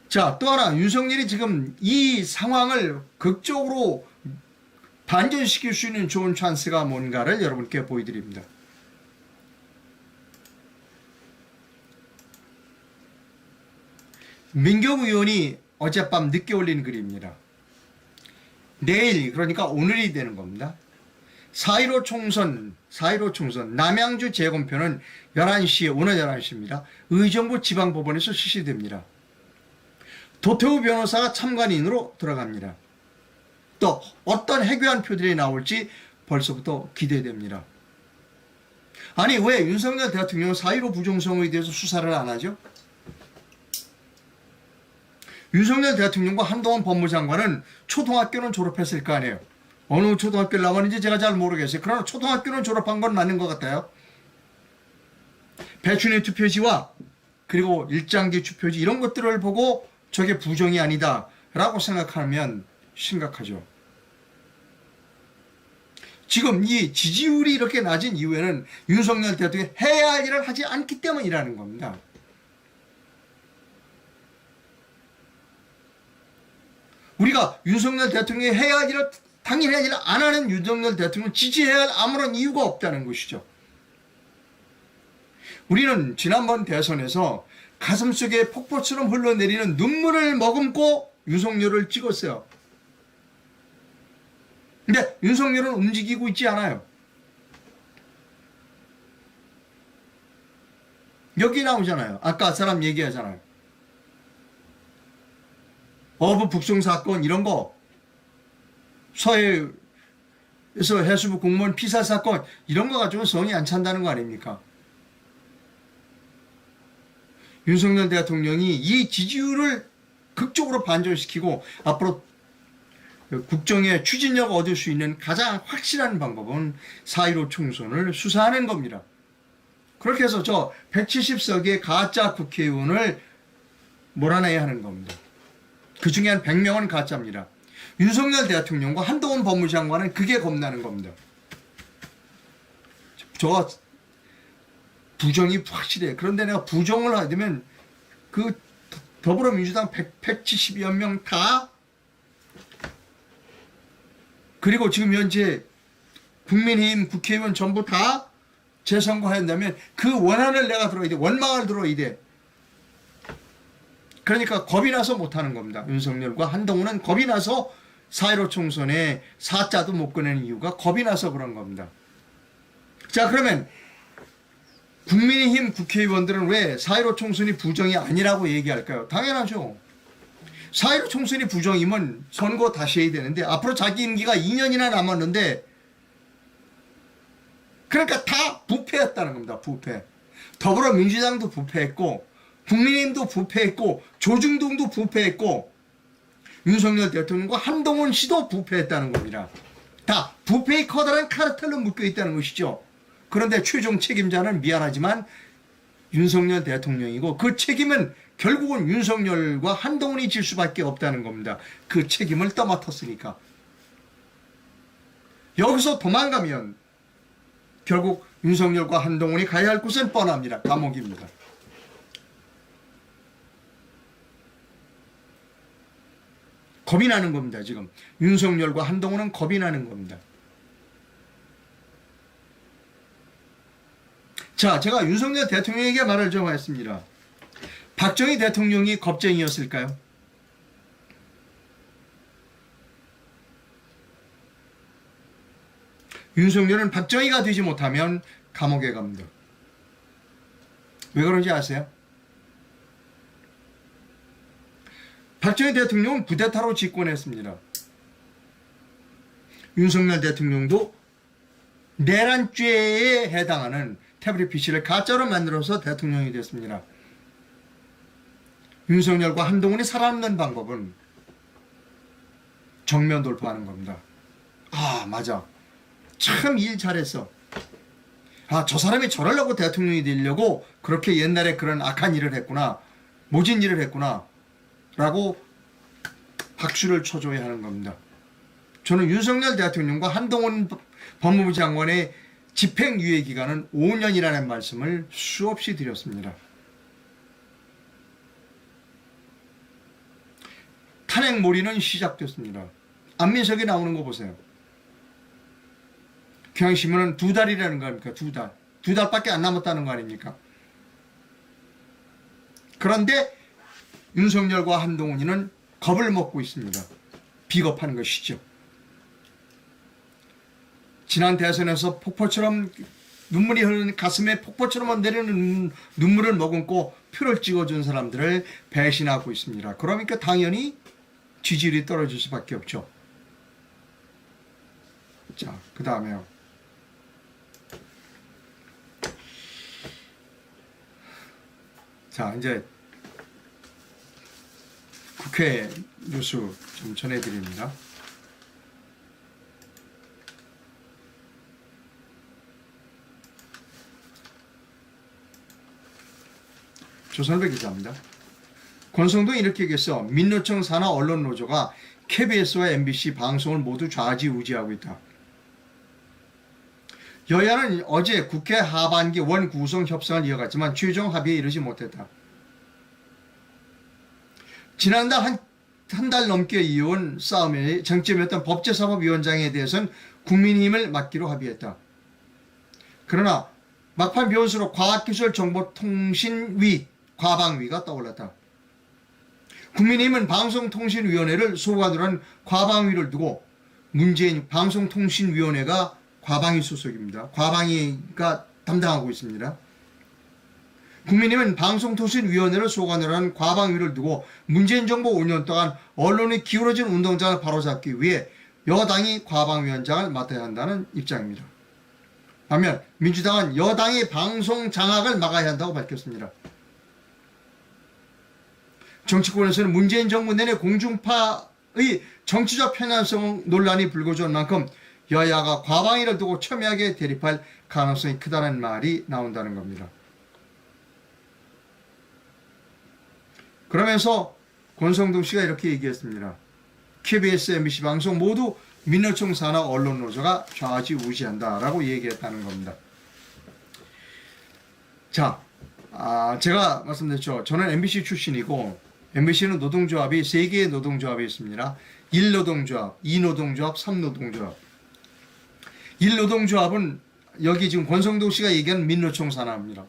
자, 또 하나 윤석열이 지금 이 상황을 극적으로 반전시킬 수 있는 좋은 찬스가 뭔가를 여러분께 보여드립니다. 민경 의원이 어젯밤 늦게 올린 글입니다. 내일, 그러니까 오늘이 되는 겁니다. 4.15 총선 남양주 재검표는 11시에, 오늘 11시입니다. 의정부 지방법원에서 실시됩니다. 도태우 변호사가 참관인으로 들어갑니다. 또 어떤 해괴한 표들이 나올지 벌써부터 기대됩니다. 아니, 왜 윤석열 대통령은 4.15 부정선거에 대해서 수사를 안 하죠? 윤석열 대통령과 한동훈 법무장관은 초등학교는 졸업했을 거 아니에요. 어느 초등학교를 나왔는지 제가 잘 모르겠어요. 그러나 초등학교는 졸업한 건 맞는 것 같아요. 배춘의 투표지와 그리고 일장기 투표지 이런 것들을 보고 저게 부정이 아니다 라고 생각하면 심각하죠. 지금 이 지지율이 이렇게 낮은 이유에는 윤석열 대통령이 해야 할 일을 하지 않기 때문이라는 겁니다. 우리가 윤석열 대통령이 해야 할 일을 당연히 해야 할 일을 안 하는 윤석열 대통령을 지지해야 할 아무런 이유가 없다는 것이죠. 우리는 지난번 대선에서 가슴속에 폭포처럼 흘러내리는 눈물을 머금고 윤석열을 찍었어요. 근데 윤석열은 움직이고 있지 않아요. 여기 나오잖아요. 아까 사람 얘기하잖아요. 어부 북송 사건 이런 거, 서해에서 해수부 공무원 피살 사건 이런 거 가지고 성이 안 찬다는 거 아닙니까? 윤석열 대통령이 이 지지율을 극적으로 반전시키고 앞으로 국정의 추진력을 얻을 수 있는 가장 확실한 방법은 4.15 총선을 수사하는 겁니다. 그렇게 해서 저 170석의 가짜 국회의원을 몰아내야 하는 겁니다. 그 중에 한 100명은 가짜입니다. 윤석열 대통령과 한동훈 법무장관은 그게 겁나는 겁니다. 저 부정이 확실해. 그런데 내가 부정을 하게 되면 그 더불어민주당 170여 명 다, 그리고 지금 현재 국민의힘 국회의원 전부 다 재선거한다면 그 원한을 내가 들어야 돼. 원망을 들어야 돼. 그러니까 겁이 나서 못하는 겁니다. 윤석열과 한동훈은 겁이 나서 4.15 총선에 사자도 못 꺼내는 이유가 겁이 나서 그런 겁니다. 자, 그러면 국민의힘 국회의원들은 왜 4.15 총선이 부정이 아니라고 얘기할까요? 당연하죠. 4.15 총선이 부정이면 선거 다시 해야 되는데 앞으로 자기 임기가 2년이나 남았는데, 그러니까 다 부패했다는 겁니다. 부패. 더불어민주당도 부패했고 국민의힘도 부패했고 조중동도 부패했고 윤석열 대통령과 한동훈 씨도 부패했다는 겁니다. 다 부패의 커다란 카르텔로 묶여있다는 것이죠. 그런데 최종 책임자는 미안하지만 윤석열 대통령이고 그 책임은 결국은 윤석열과 한동훈이 질 수밖에 없다는 겁니다. 그 책임을 떠맡았으니까. 여기서 도망가면 결국 윤석열과 한동훈이 가야 할 곳은 뻔합니다. 감옥입니다. 겁이 나는 겁니다. 지금 윤석열과 한동훈은 겁이 나는 겁니다. 자, 제가 윤석열 대통령에게 말을 좀 했습니다. 박정희 대통령이 겁쟁이였을까요? 윤석열은 박정희가 되지 못하면 감옥에 갑니다. 왜 그런지 아세요? 박정희 대통령은 쿠데타로 집권했습니다. 윤석열 대통령도 내란죄에 해당하는 태블릿 PC를 가짜로 만들어서 대통령이 됐습니다. 윤석열과 한동훈이 살아남는 방법은 정면 돌파하는 겁니다. 아, 맞아. 참 일 잘했어. 아, 저 사람이 저러려고 대통령이 되려고 그렇게 옛날에 그런 악한 일을 했구나. 모진 일을 했구나. 라고 박수를 쳐줘야 하는 겁니다. 저는 윤석열 대통령과 한동훈 법무부 장관의 집행유예 기간은 5년이라는 말씀을 수없이 드렸습니다. 탄핵몰이는 시작됐습니다. 안민석이 나오는 거 보세요. 경향신문은 2달이라는 거 아닙니까? 2달. 2달밖에 안 남았다는 거 아닙니까? 그런데 윤석열과 한동훈이는 겁을 먹고 있습니다. 비겁한 것이죠. 지난 대선에서 폭포처럼 눈물이 흐르는 가슴에 폭포처럼 내리는 눈물을 머금고 표를 찍어준 사람들을 배신하고 있습니다. 그러니까 당연히 지지율이 떨어질 수밖에 없죠. 자, 그 다음에요. 자, 이제 국회 뉴스 좀 전해드립니다. 조선일보 기자입니다. 권성동이 이렇게 얘기했어. 민노총 산하 언론노조가 KBS와 MBC 방송을 모두 좌지우지하고 있다. 여야는 어제 국회 하반기 원구성 협상을 이어갔지만 최종 합의에 이르지 못했다. 지난달 한 달 넘게 이어온 싸움의 쟁점이었던 법제사법위원장에 대해서는 국민의힘을 맡기로 합의했다. 그러나 막판 변수로 과학기술정보통신위 과방위가 떠올랐다. 국민의힘은 방송통신위원회를 소관으로 한 과방위를 두고 문재인 방송통신위원회가 과방위 소속입니다. 과방위가 담당하고 있습니다. 국민의힘은 방송통신위원회를 소관으로 한 과방위를 두고 문재인 정부 5년 동안 언론이 기울어진 운동장을 바로잡기 위해 여당이 과방위원장을 맡아야 한다는 입장입니다. 반면 민주당은 여당이 방송 장악을 막아야 한다고 밝혔습니다. 정치권에서는 문재인 정부 내내 공중파의 정치적 편향성 논란이 불거진 만큼 여야가 과방위를 두고 첨예하게 대립할 가능성이 크다는 말이 나온다는 겁니다. 그러면서 권성동 씨가 이렇게 얘기했습니다. KBS, MBC 방송 모두 민노총 산하 언론노조가 좌지우지한다라고 얘기했다는 겁니다. 자, 제가 말씀드렸죠. 저는 MBC 출신이고 MBC는 노동조합이 3개의 노동조합이 있습니다. 1노동조합, 2노동조합, 3노동조합. 1노동조합은 여기 지금 권성동 씨가 얘기한 민노총 산하입니다.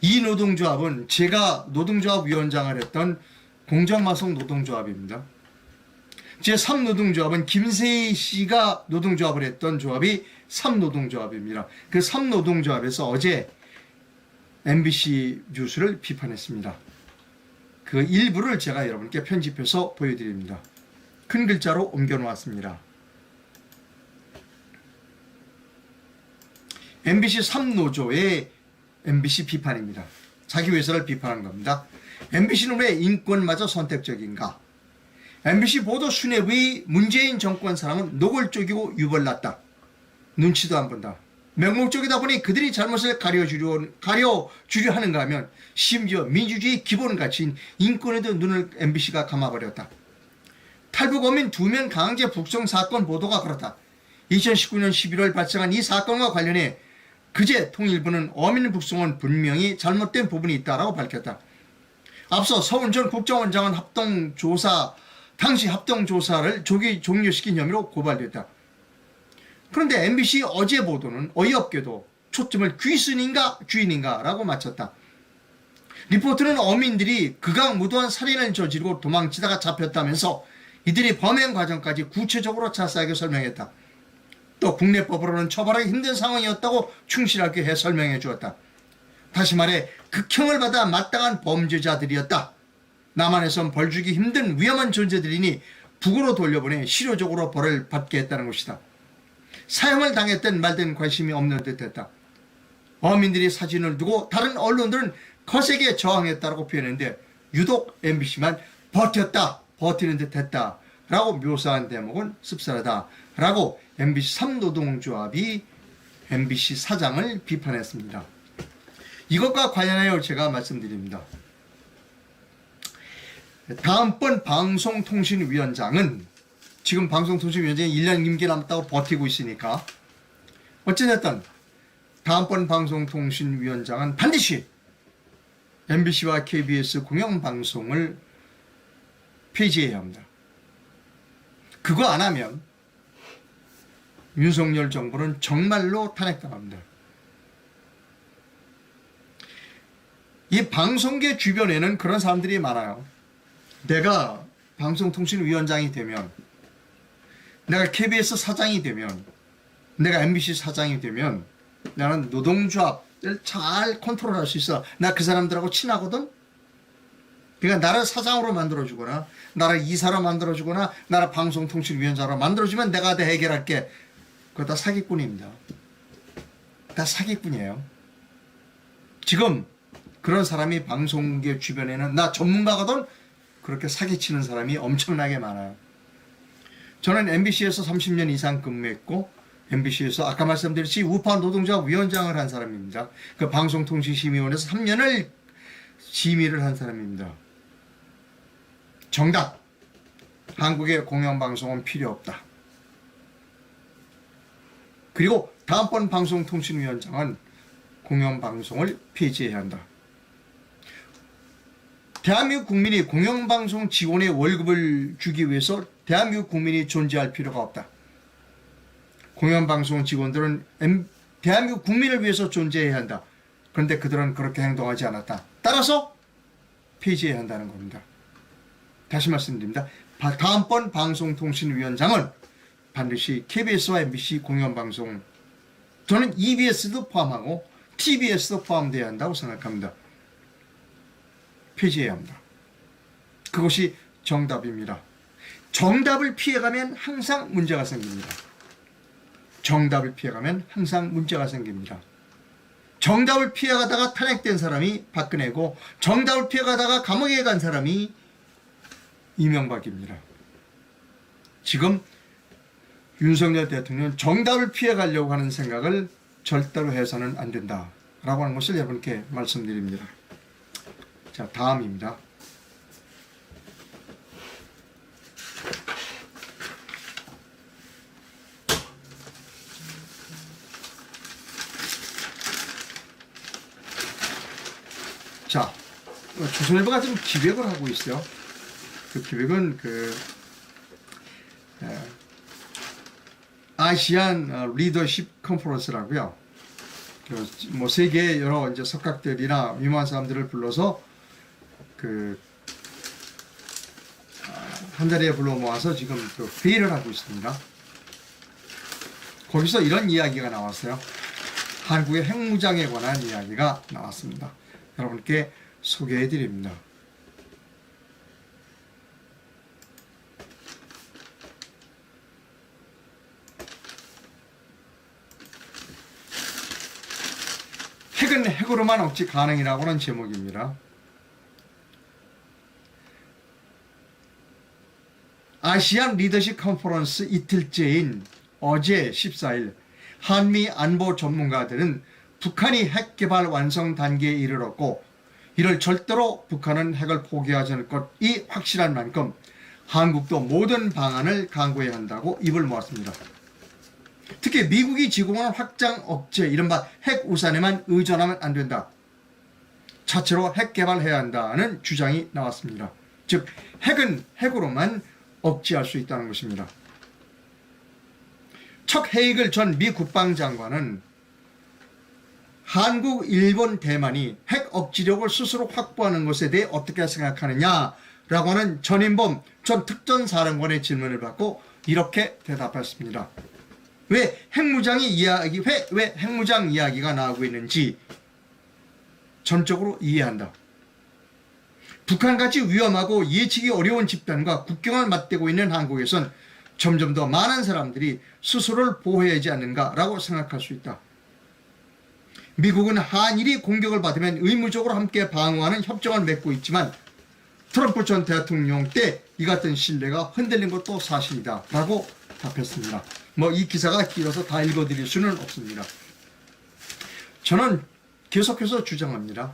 이 노동조합은 제가 노동조합 위원장을 했던 공정마성 노동조합입니다. 제3노동조합은 김세희 씨가 노동조합을 했던 조합이 3노동조합입니다. 그 3노동조합에서 어제 MBC 뉴스를 비판했습니다. 그 일부를 제가 여러분께 편집해서 보여드립니다. 큰 글자로 옮겨놓았습니다. MBC 3노조의 MBC 비판입니다. 자기 회사를 비판한 겁니다. MBC는 왜 인권마저 선택적인가? MBC 보도 수뇌부의 문재인 정권 사랑은 노골적이고 유별났다. 눈치도 안 본다. 명목적이다 보니 그들이 잘못을 가려주려 하는가 하면 심지어 민주주의 기본 가치인 인권에도 눈을 MBC가 감아버렸다. 탈북 어민 2명 강제 북송 사건 보도가 그렇다. 2019년 11월 발생한 이 사건과 관련해 그제 통일부는 어민 북송은 분명히 잘못된 부분이 있다라고 밝혔다. 앞서 서훈 전 국정원장은 당시 합동조사를 조기 종료시킨 혐의로 고발됐다. 그런데 MBC 어제 보도는 어이없게도 초점을 귀순인가 주인인가라고 맞췄다. 리포트는 어민들이 극악무도한 살인을 저지르고 도망치다가 잡혔다면서 이들이 범행 과정까지 구체적으로 자세하게 설명했다. 또 국내법으로는 처벌하기 힘든 상황이었다고 충실하게 해 설명해 주었다. 다시 말해 극형을 받아 마땅한 범죄자들이었다. 남한에선 벌 주기 힘든 위험한 존재들이니 북으로 돌려보내 실효적으로 벌을 받게 했다는 것이다. 사형을 당했든 말든 관심이 없는 듯 했다. 어민들이 사진을 두고 다른 언론들은 거세게 저항했다고 표현했는데 유독 MBC만 버텼다, 버티는 듯 했다 라고 묘사한 대목은 씁쓸하다 라고 MBC 3노동조합이 MBC 사장을 비판했습니다. 이것과 관련하여 제가 말씀드립니다. 다음번 방송통신위원장은 지금 방송통신위원장이 1년 임기 남았다고 버티고 있으니까 어찌됐든 다음번 방송통신위원장은 반드시 MBC와 KBS 공영방송을 폐지해야 합니다. 그거 안 하면 윤석열 정부는 정말로 탄핵당합니다. 이 방송계 주변에는 그런 사람들이 많아요. 내가 방송통신위원장이 되면, 내가 KBS 사장이 되면, 내가 MBC 사장이 되면 나는 노동조합을 잘 컨트롤할 수 있어. 나 그 사람들하고 친하거든. 그러니까 나를 사장으로 만들어주거나 나를 이사로 만들어주거나 나를 방송통신위원장으로 만들어주면 내가 다 해결할게. 그거 다 사기꾼입니다. 다 사기꾼이에요. 지금 그런 사람이 방송계 주변에는 나 전문가거든. 그렇게 사기치는 사람이 엄청나게 많아요. 저는 MBC에서 30년 이상 근무했고 MBC에서 아까 말씀드렸듯이 우파 노동조합 위원장을 한 사람입니다. 그 방송통신심의원에서 3년을 심의를 한 사람입니다. 정답. 한국의 공영방송은 필요 없다. 그리고 다음번 방송통신위원장은 공영방송을 폐지해야 한다. 대한민국 국민이 공영방송 직원의 월급을 주기 위해서 대한민국 국민이 존재할 필요가 없다. 공영방송 직원들은 대한민국 국민을 위해서 존재해야 한다. 그런데 그들은 그렇게 행동하지 않았다. 따라서 폐지해야 한다는 겁니다. 다시 말씀드립니다. 다음번 방송통신위원장은 반드시 KBS와 MBC 공영방송, 저는 EBS도 포함하고 TBS도 포함되어야 한다고 생각합니다. 폐지해야 합니다. 그것이 정답입니다. 정답을 피해가면 항상 문제가 생깁니다. 정답을 피해가면 항상 문제가 생깁니다. 정답을 피해가다가 탄핵된 사람이 박근혜고 정답을 피해가다가 감옥에 간 사람이 이명박입니다. 지금 윤석열 대통령은 정답을 피해가려고 하는 생각을 절대로 해서는 안 된다라고 하는 것을 여러분께 말씀드립니다. 자, 다음입니다. 자, 조선일보가 지금 기획을 하고 있어요. 그 기획은 아시안 리더십 컨퍼런스라고요. 뭐 세계 여러 이제 석각들이나 유명한 사람들을 불러서 한 자리에 불러 모아서 지금 회의를 하고 있습니다. 거기서 이런 이야기가 나왔어요. 한국의 핵무장에 관한 이야기가 나왔습니다. 여러분께 소개해 드립니다. 핵은 핵으로만 억지 가능이라고 하는 제목입니다. 아시안 리더십 컨퍼런스 이틀째인 어제 14일 한미 안보 전문가들은 북한이 핵 개발 완성 단계에 이르렀고 이를 절대로 북한은 핵을 포기하지 않을 것이 확실한 만큼 한국도 모든 방안을 강구해야 한다고 입을 모았습니다. 특히 미국이 지공한 확장 억제, 이른바 핵 우산에만 의존하면 안 된다. 자체로 핵 개발해야 한다는 주장이 나왔습니다. 즉 핵은 핵으로만 억제할 수 있다는 것입니다. 척 헤이글 전 미 국방장관은 한국, 일본, 대만이 핵 억지력을 스스로 확보하는 것에 대해 어떻게 생각하느냐라고 하는 전인범 전 특전사령관의 질문을 받고 이렇게 대답했습니다. 왜 핵무장 이야기가 나오고 있는지 전적으로 이해한다. 북한같이 위험하고 예측이 어려운 집단과 국경을 맞대고 있는 한국에선 점점 더 많은 사람들이 스스로를 보호해야 하지 않는가라고 생각할 수 있다. 미국은 한일이 공격을 받으면 의무적으로 함께 방어하는 협정을 맺고 있지만 트럼프 전 대통령 때 이 같은 신뢰가 흔들린 것도 사실이다 라고 답했습니다. 이 기사가 길어서 다 읽어드릴 수는 없습니다. 저는 계속해서 주장합니다.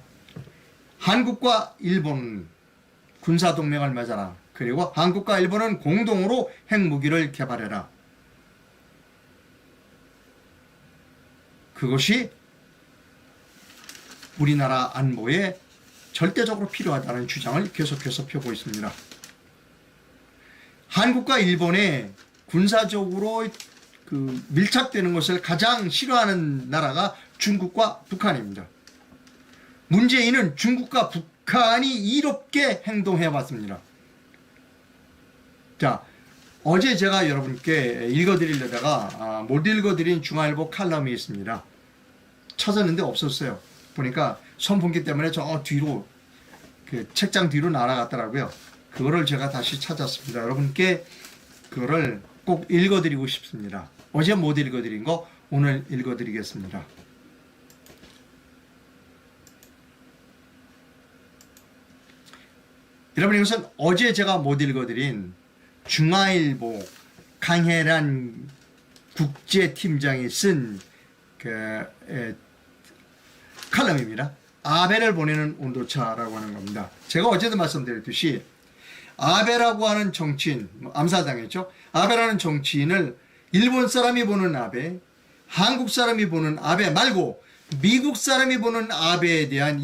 한국과 일본은 군사동맹을 맺어라. 그리고 한국과 일본은 공동으로 핵무기를 개발해라. 그것이 우리나라 안보에 절대적으로 필요하다는 주장을 계속해서 펴고 있습니다. 한국과 일본의 군사적으로 밀착되는 것을 가장 싫어하는 나라가 중국과 북한입니다. 문재인은 중국과 북한이 이롭게 행동해 왔습니다. 자, 어제 제가 여러분께 읽어드리려다가 못 읽어드린 중앙일보 칼럼이 있습니다. 찾았는데 없었어요. 보니까 선풍기 때문에 저 뒤로 책장 뒤로 날아갔더라고요. 그거를 제가 다시 찾았습니다. 여러분께 그거를 꼭 읽어드리고 싶습니다. 어제 못 읽어드린 거 오늘 읽어드리겠습니다. 여러분, 이것은 어제 제가 못 읽어드린 중앙일보 강혜란 국제팀장이 쓴 칼럼입니다. 아베를 보내는 온도차라고 하는 겁니다. 제가 어제도 말씀드렸듯이 아베라고 하는 정치인, 암살당했죠. 아베라는 정치인을 일본 사람이 보는 아베, 한국 사람이 보는 아베 말고 미국 사람이 보는 아베에 대한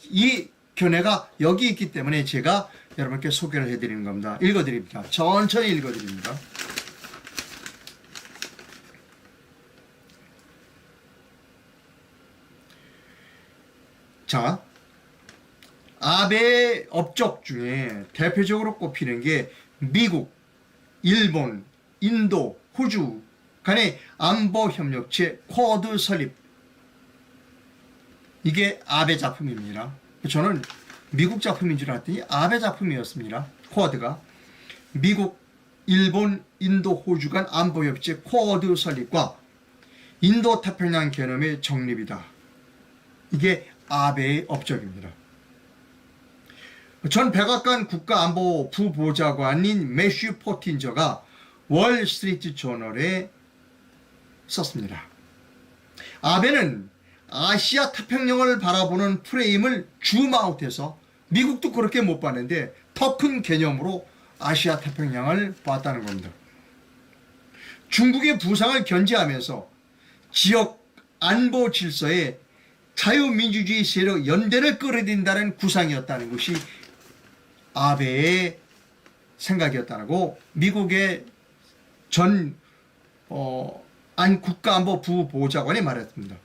이 견해가 여기 있기 때문에 제가 여러분께 소개를 해드리는 겁니다. 읽어드립니다. 천천히 읽어드립니다. 자, 아베의 업적 중에 대표적으로 꼽히는 게 미국, 일본, 인도, 호주 간의 안보협력체 쿼드 설립. 이게 아베 작품입니다. 저는 미국 작품인 줄 알았더니 아베 작품이었습니다. 쿼드가. 미국, 일본, 인도, 호주 간 안보협체 쿼드 설립과 인도 태평양 개념의 정립이다. 이게 아베의 업적입니다. 전 백악관 국가안보 부보좌관인 매슈 포틴저가 월스트리트 저널에 썼습니다. 아베는 아시아 태평양을 바라보는 프레임을 줌아웃해서 미국도 그렇게 못 봤는데 더 큰 개념으로 아시아 태평양을 봤다는 겁니다. 중국의 부상을 견제하면서 지역 안보 질서에 자유민주주의 세력 연대를 끌어들인다는 구상이었다는 것이 아베의 생각이었다고 미국의 전 국가안보 부보좌관이 말했습니다.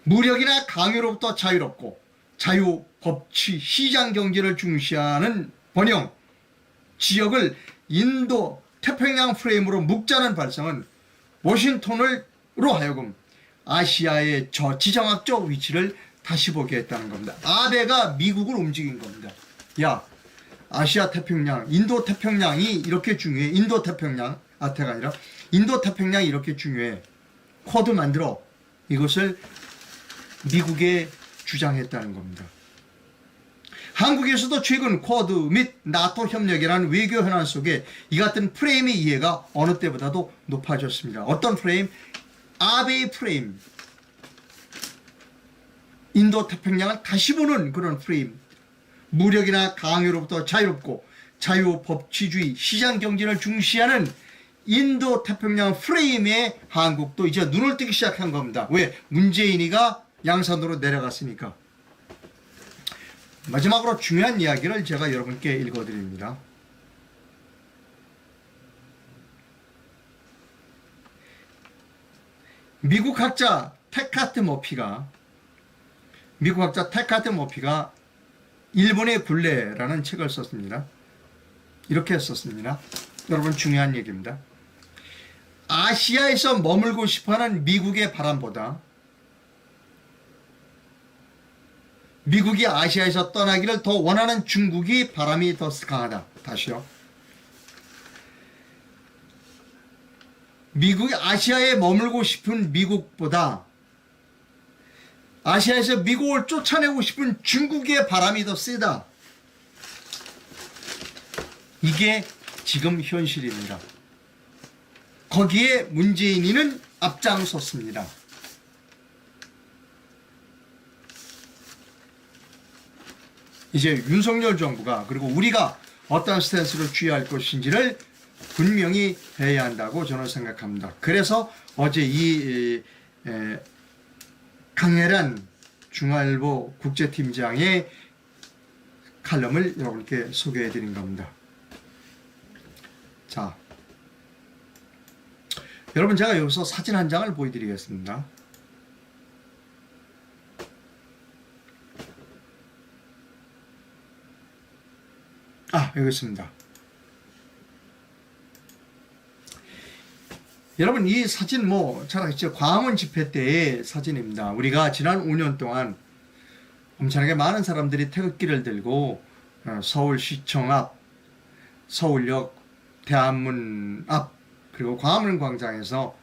무력이나 강요로부터 자유롭고 자유, 법치, 시장 경제를 중시하는 번영, 지역을 인도 태평양 프레임으로 묶자는 발상은 워싱턴으로 하여금 아시아의 저 지정학적 위치를 다시 보게 했다는 겁니다. 아베가 미국을 움직인 겁니다. 야, 아시아 태평양, 인도 태평양이 이렇게 중요해. 인도 태평양, 아태가 아니라 인도 태평양이 이렇게 중요해. 쿼드 만들어. 이것을 미국에 주장했다는 겁니다. 한국에서도 최근 쿼드 및 나토 협력이라는 외교 현안 속에 이 같은 프레임의 이해가 어느 때보다도 높아졌습니다. 어떤 프레임? 아베의 프레임. 인도 태평양을 다시 보는 그런 프레임. 무력이나 강요로부터 자유롭고 자유, 법치주의, 시장 경제를 중시하는 인도 태평양 프레임에 한국도 이제 눈을 뜨기 시작한 겁니다. 왜? 문재인이가 양산으로 내려갔으니까. 마지막으로 중요한 이야기를 제가 여러분께 읽어드립니다. 미국 학자 테카트 머피가 일본의 굴레라는 책을 썼습니다. 이렇게 썼습니다. 여러분, 중요한 얘기입니다. 아시아에서 머물고 싶어하는 미국의 바람보다 미국이 아시아에서 떠나기를 더 원하는 중국이 바람이 더 강하다. 다시요. 미국이 아시아에 머물고 싶은 미국보다 아시아에서 미국을 쫓아내고 싶은 중국의 바람이 더 세다. 이게 지금 현실입니다. 거기에 문재인이는 앞장섰습니다. 이제 윤석열 정부가 그리고 우리가 어떤 스탠스를 취할 것인지를 분명히 해야 한다고 저는 생각합니다. 그래서 어제 이 강혜란 중앙일보 국제팀장의 칼럼을 여러분께 소개해 드린 겁니다. 자, 여러분 제가 여기서 사진 한 장을 보여드리겠습니다. 여기 있습니다. 여러분 이 사진 잘 아시죠? 광화문 집회 때의 사진입니다. 우리가 지난 5년 동안 엄청나게 많은 사람들이 태극기를 들고 서울시청 앞, 서울역, 대한문 앞, 그리고 광화문 광장에서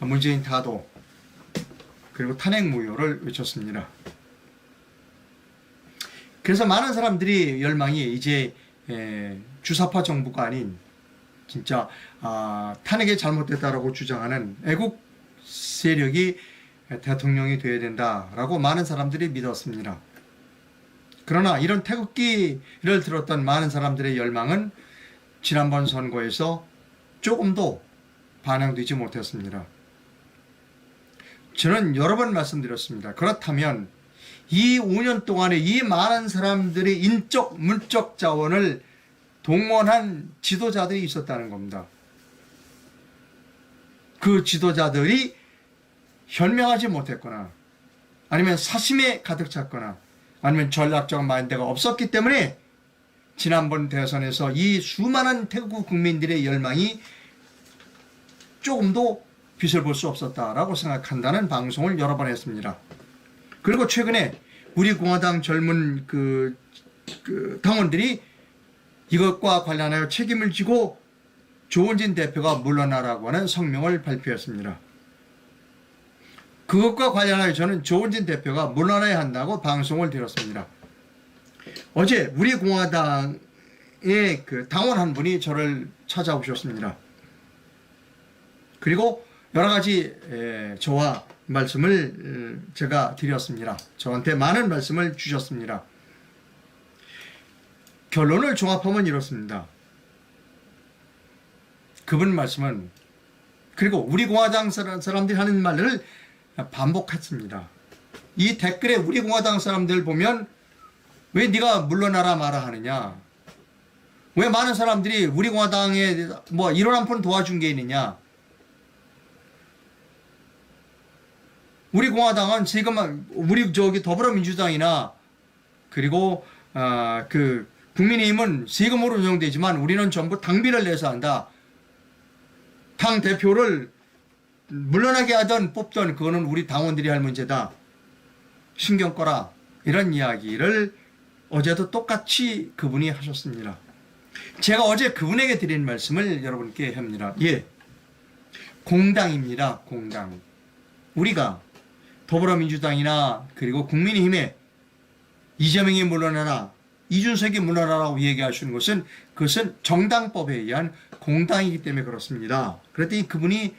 문재인 타도 그리고 탄핵 무효를 외쳤습니다. 그래서 많은 사람들이 열망이 이제 주사파 정부가 아닌 진짜 탄핵이 잘못됐다라고 주장하는 애국 세력이 대통령이 되어야 된다라고 많은 사람들이 믿었습니다. 그러나 이런 태극기를 들었던 많은 사람들의 열망은 지난번 선거에서 조금도 반영되지 못했습니다. 저는 여러 번 말씀드렸습니다. 그렇다면 이 5년 동안에 이 많은 사람들의 인적, 물적 자원을 동원한 지도자들이 있었다는 겁니다. 그 지도자들이 현명하지 못했거나 아니면 사심에 가득 찼거나 아니면 전략적 마인드가 없었기 때문에 지난번 대선에서 이 수많은 태국 국민들의 열망이 조금도 빛을 볼 수 없었다라고 생각한다는 방송을 여러 번 했습니다. 그리고 최근에 우리 공화당 젊은 그 당원들이 이것과 관련하여 책임을 지고 조원진 대표가 물러나라고 하는 성명을 발표했습니다. 그것과 관련하여 저는 조원진 대표가 물러나야 한다고 방송을 드렸습니다. 어제 우리 공화당의 그 당원 한 분이 저를 찾아오셨습니다. 그리고 여러 가지 저와 말씀을 제가 드렸습니다. 저한테 많은 말씀을 주셨습니다. 결론을 종합하면 이렇습니다. 그분 말씀은 그리고 우리 공화당 사람들이 하는 말을 반복했습니다. 이 댓글에 우리 공화당 사람들 보면 왜 네가 물러나라 마라 하느냐, 왜 많은 사람들이 우리 공화당에 이런 한 푼 도와준 게 있느냐, 우리 공화당은 지금 우리 더불어민주당이나 그리고 국민의힘은 세금으로 운영되지만 우리는 전부 당비를 내서 한다. 당 대표를 물러나게 하든 뽑든 그거는 우리 당원들이 할 문제다. 신경 꺼라. 이런 이야기를 어제도 똑같이 그분이 하셨습니다. 제가 어제 그분에게 드린 말씀을 여러분께 합니다. 공당입니다. 공당. 우리가 더불어민주당이나 그리고 국민의힘에 이재명이 물러나라, 이준석이 물러나라고 얘기하시는 것은 그것은 정당법에 의한 공당이기 때문에 그렇습니다. 그랬더니 그분이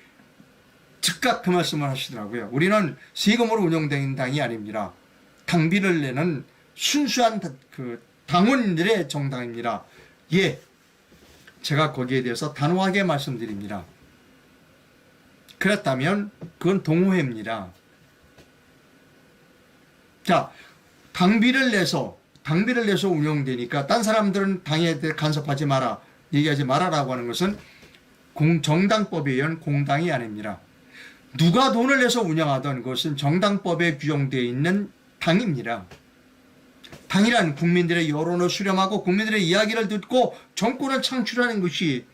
즉각 그 말씀을 하시더라고요. 우리는 세금으로 운영된 당이 아닙니다. 당비를 내는 순수한 당원들의 정당입니다. 제가 거기에 대해서 단호하게 말씀드립니다. 그렇다면 그건 동호회입니다. 자, 당비를 내서 운영되니까 딴 사람들은 당에 대해 간섭하지 마라, 얘기하지 마라라고 하는 것은 정당법에 의한 공당이 아닙니다. 누가 돈을 내서 운영하던 것은 정당법에 규정되어 있는 당입니다. 당이란 국민들의 여론을 수렴하고 국민들의 이야기를 듣고 정권을 창출하는 것이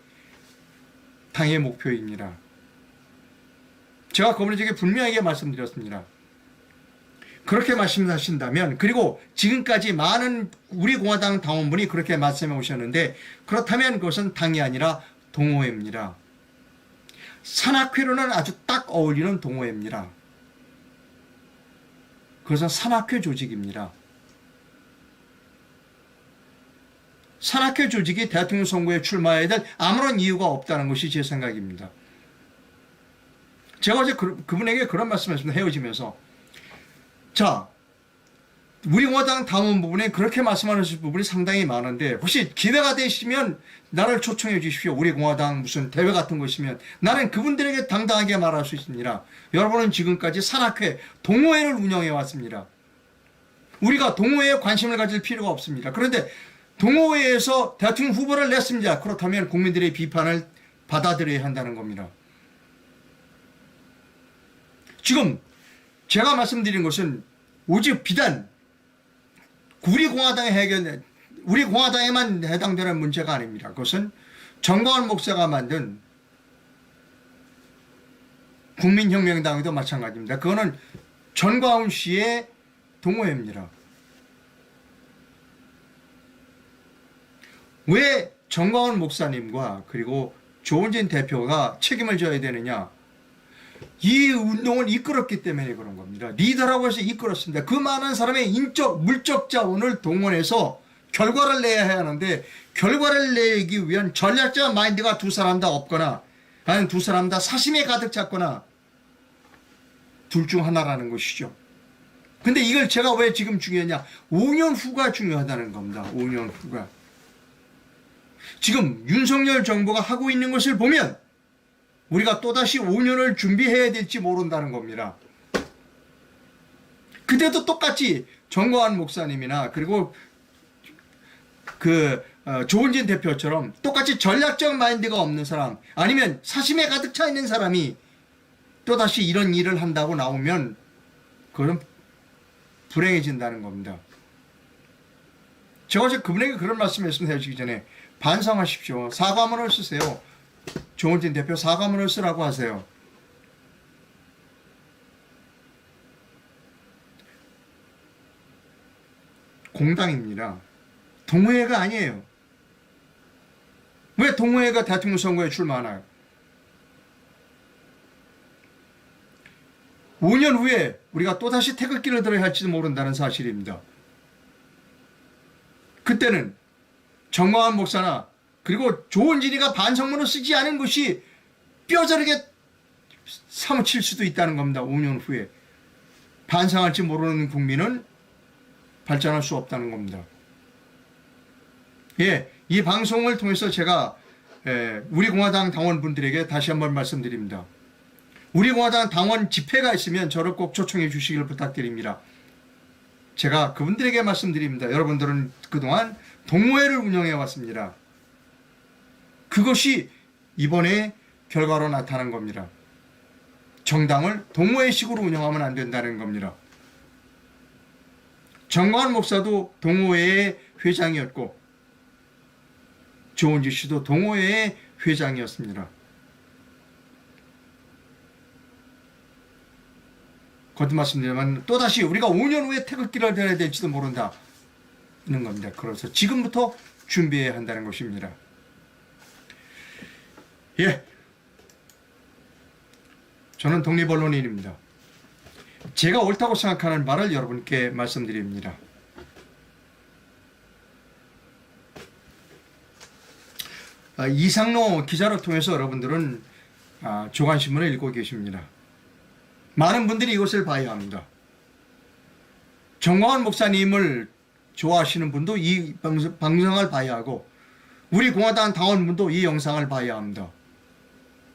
당의 목표입니다. 제가 그분에게 분명하게 말씀드렸습니다. 그렇게 말씀하신다면, 그리고 지금까지 많은 우리 공화당 당원분이 그렇게 말씀해 오셨는데, 그렇다면 그것은 당이 아니라 동호회입니다. 산악회로는 아주 딱 어울리는 동호회입니다. 그것은 산악회 조직입니다. 산악회 조직이 대통령 선거에 출마해야 될 아무런 이유가 없다는 것이 제 생각입니다. 제가 어제 그분에게 그런 말씀을 헤어지면서, 자, 우리 공화당 당원 부분에 그렇게 말씀하실 부분이 상당히 많은데, 혹시 기회가 되시면 나를 초청해 주십시오. 우리 공화당 무슨 대회 같은 거 있으면 나는 그분들에게 당당하게 말할 수 있습니다. 여러분은 지금까지 산악회, 동호회를 운영해 왔습니다. 우리가 동호회에 관심을 가질 필요가 없습니다. 그런데 동호회에서 대통령 후보를 냈습니다. 그렇다면 국민들의 비판을 받아들여야 한다는 겁니다. 지금 제가 말씀드린 것은 오직 비단 우리 공화당에만 해당되는 문제가 아닙니다. 그것은 정광훈 목사가 만든 국민혁명당도 마찬가지입니다. 그거는 전광훈 씨의 동호회입니다. 왜 정광훈 목사님과 그리고 조은진 대표가 책임을 져야 되느냐? 이 운동을 이끌었기 때문에 그런 겁니다. 리더라고 해서 이끌었습니다. 그 많은 사람의 물적 자원을 동원해서 결과를 내야 하는데, 결과를 내기 위한 전략적 마인드가 두 사람 다 없거나, 아니면 두 사람 다 사심에 가득 찼거나, 둘 중 하나라는 것이죠. 근데 이걸 제가 왜 지금 중요하냐? 5년 후가 중요하다는 겁니다. 5년 후가. 지금 윤석열 정부가 하고 있는 것을 보면 우리가 또다시 5년을 준비해야 될지 모른다는 겁니다. 그때도 똑같이 정광훈 목사님이나 그리고 조은진 대표처럼 똑같이 전략적 마인드가 없는 사람, 아니면 사심에 가득 차 있는 사람이 또다시 이런 일을 한다고 나오면 그건 불행해진다는 겁니다. 제가 어제 그분에게 그런 말씀했습니다. 헤어지기 전에 반성하십시오. 사과문을 쓰세요. 조은진 대표 사과문을 쓰라고 하세요. 공당입니다. 동호회가 아니에요. 왜 동호회가 대통령 선거에 출마하나요? 5년 후에 우리가 또다시 태극기를 들어야 할지도 모른다는 사실입니다. 그때는 정광훈 목사나 그리고 조은진이가 반성문을 쓰지 않은 것이 뼈저리게 사무칠 수도 있다는 겁니다. 5년 후에 반성할지 모르는 국민은 발전할 수 없다는 겁니다. 예, 이 방송을 통해서 제가 우리 공화당 당원분들에게 다시 한번 말씀드립니다. 우리 공화당 당원 집회가 있으면 저를 꼭 초청해 주시길 부탁드립니다. 제가 그분들에게 말씀드립니다. 여러분들은 그동안 동호회를 운영해 왔습니다. 그것이 이번에 결과로 나타난 겁니다. 정당을 동호회식으로 운영하면 안 된다는 겁니다. 정광훈 목사도 동호회의 회장이었고 조은진 씨도 동호회의 회장이었습니다. 거듭 말씀드리면 또다시 우리가 5년 후에 태극기를 들어야 될지도 모른다는 겁니다. 그래서 지금부터 준비해야 한다는 것입니다. 예, 저는 독립언론인입니다. 제가 옳다고 생각하는 말을 여러분께 말씀드립니다. 이상로 기자를 통해서 여러분들은 조간신문을 읽고 계십니다. 많은 분들이 이것을 봐야 합니다. 정광훈 목사님을 좋아하시는 분도 이 방송을 봐야 하고 우리 공화당 당원분도 이 영상을 봐야 합니다.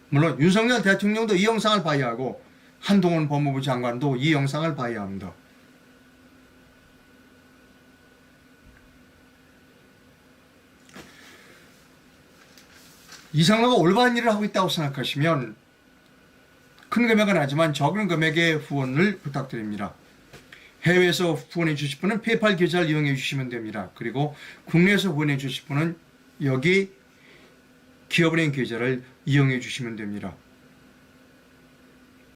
물론 윤석열 대통령도 이 영상을 봐야 하고 한동훈 법무부 장관도 이 영상을 봐야 합니다. 이상로가 올바른 일을 하고 있다고 생각하시면 큰 금액은 하지만 적은 금액의 후원을 부탁드립니다. 해외에서 후원해 주실 분은 페이팔 계좌를 이용해 주시면 됩니다. 그리고 국내에서 후원해 주실 분은 여기 기업은행 계좌를 이용해 주시면 됩니다.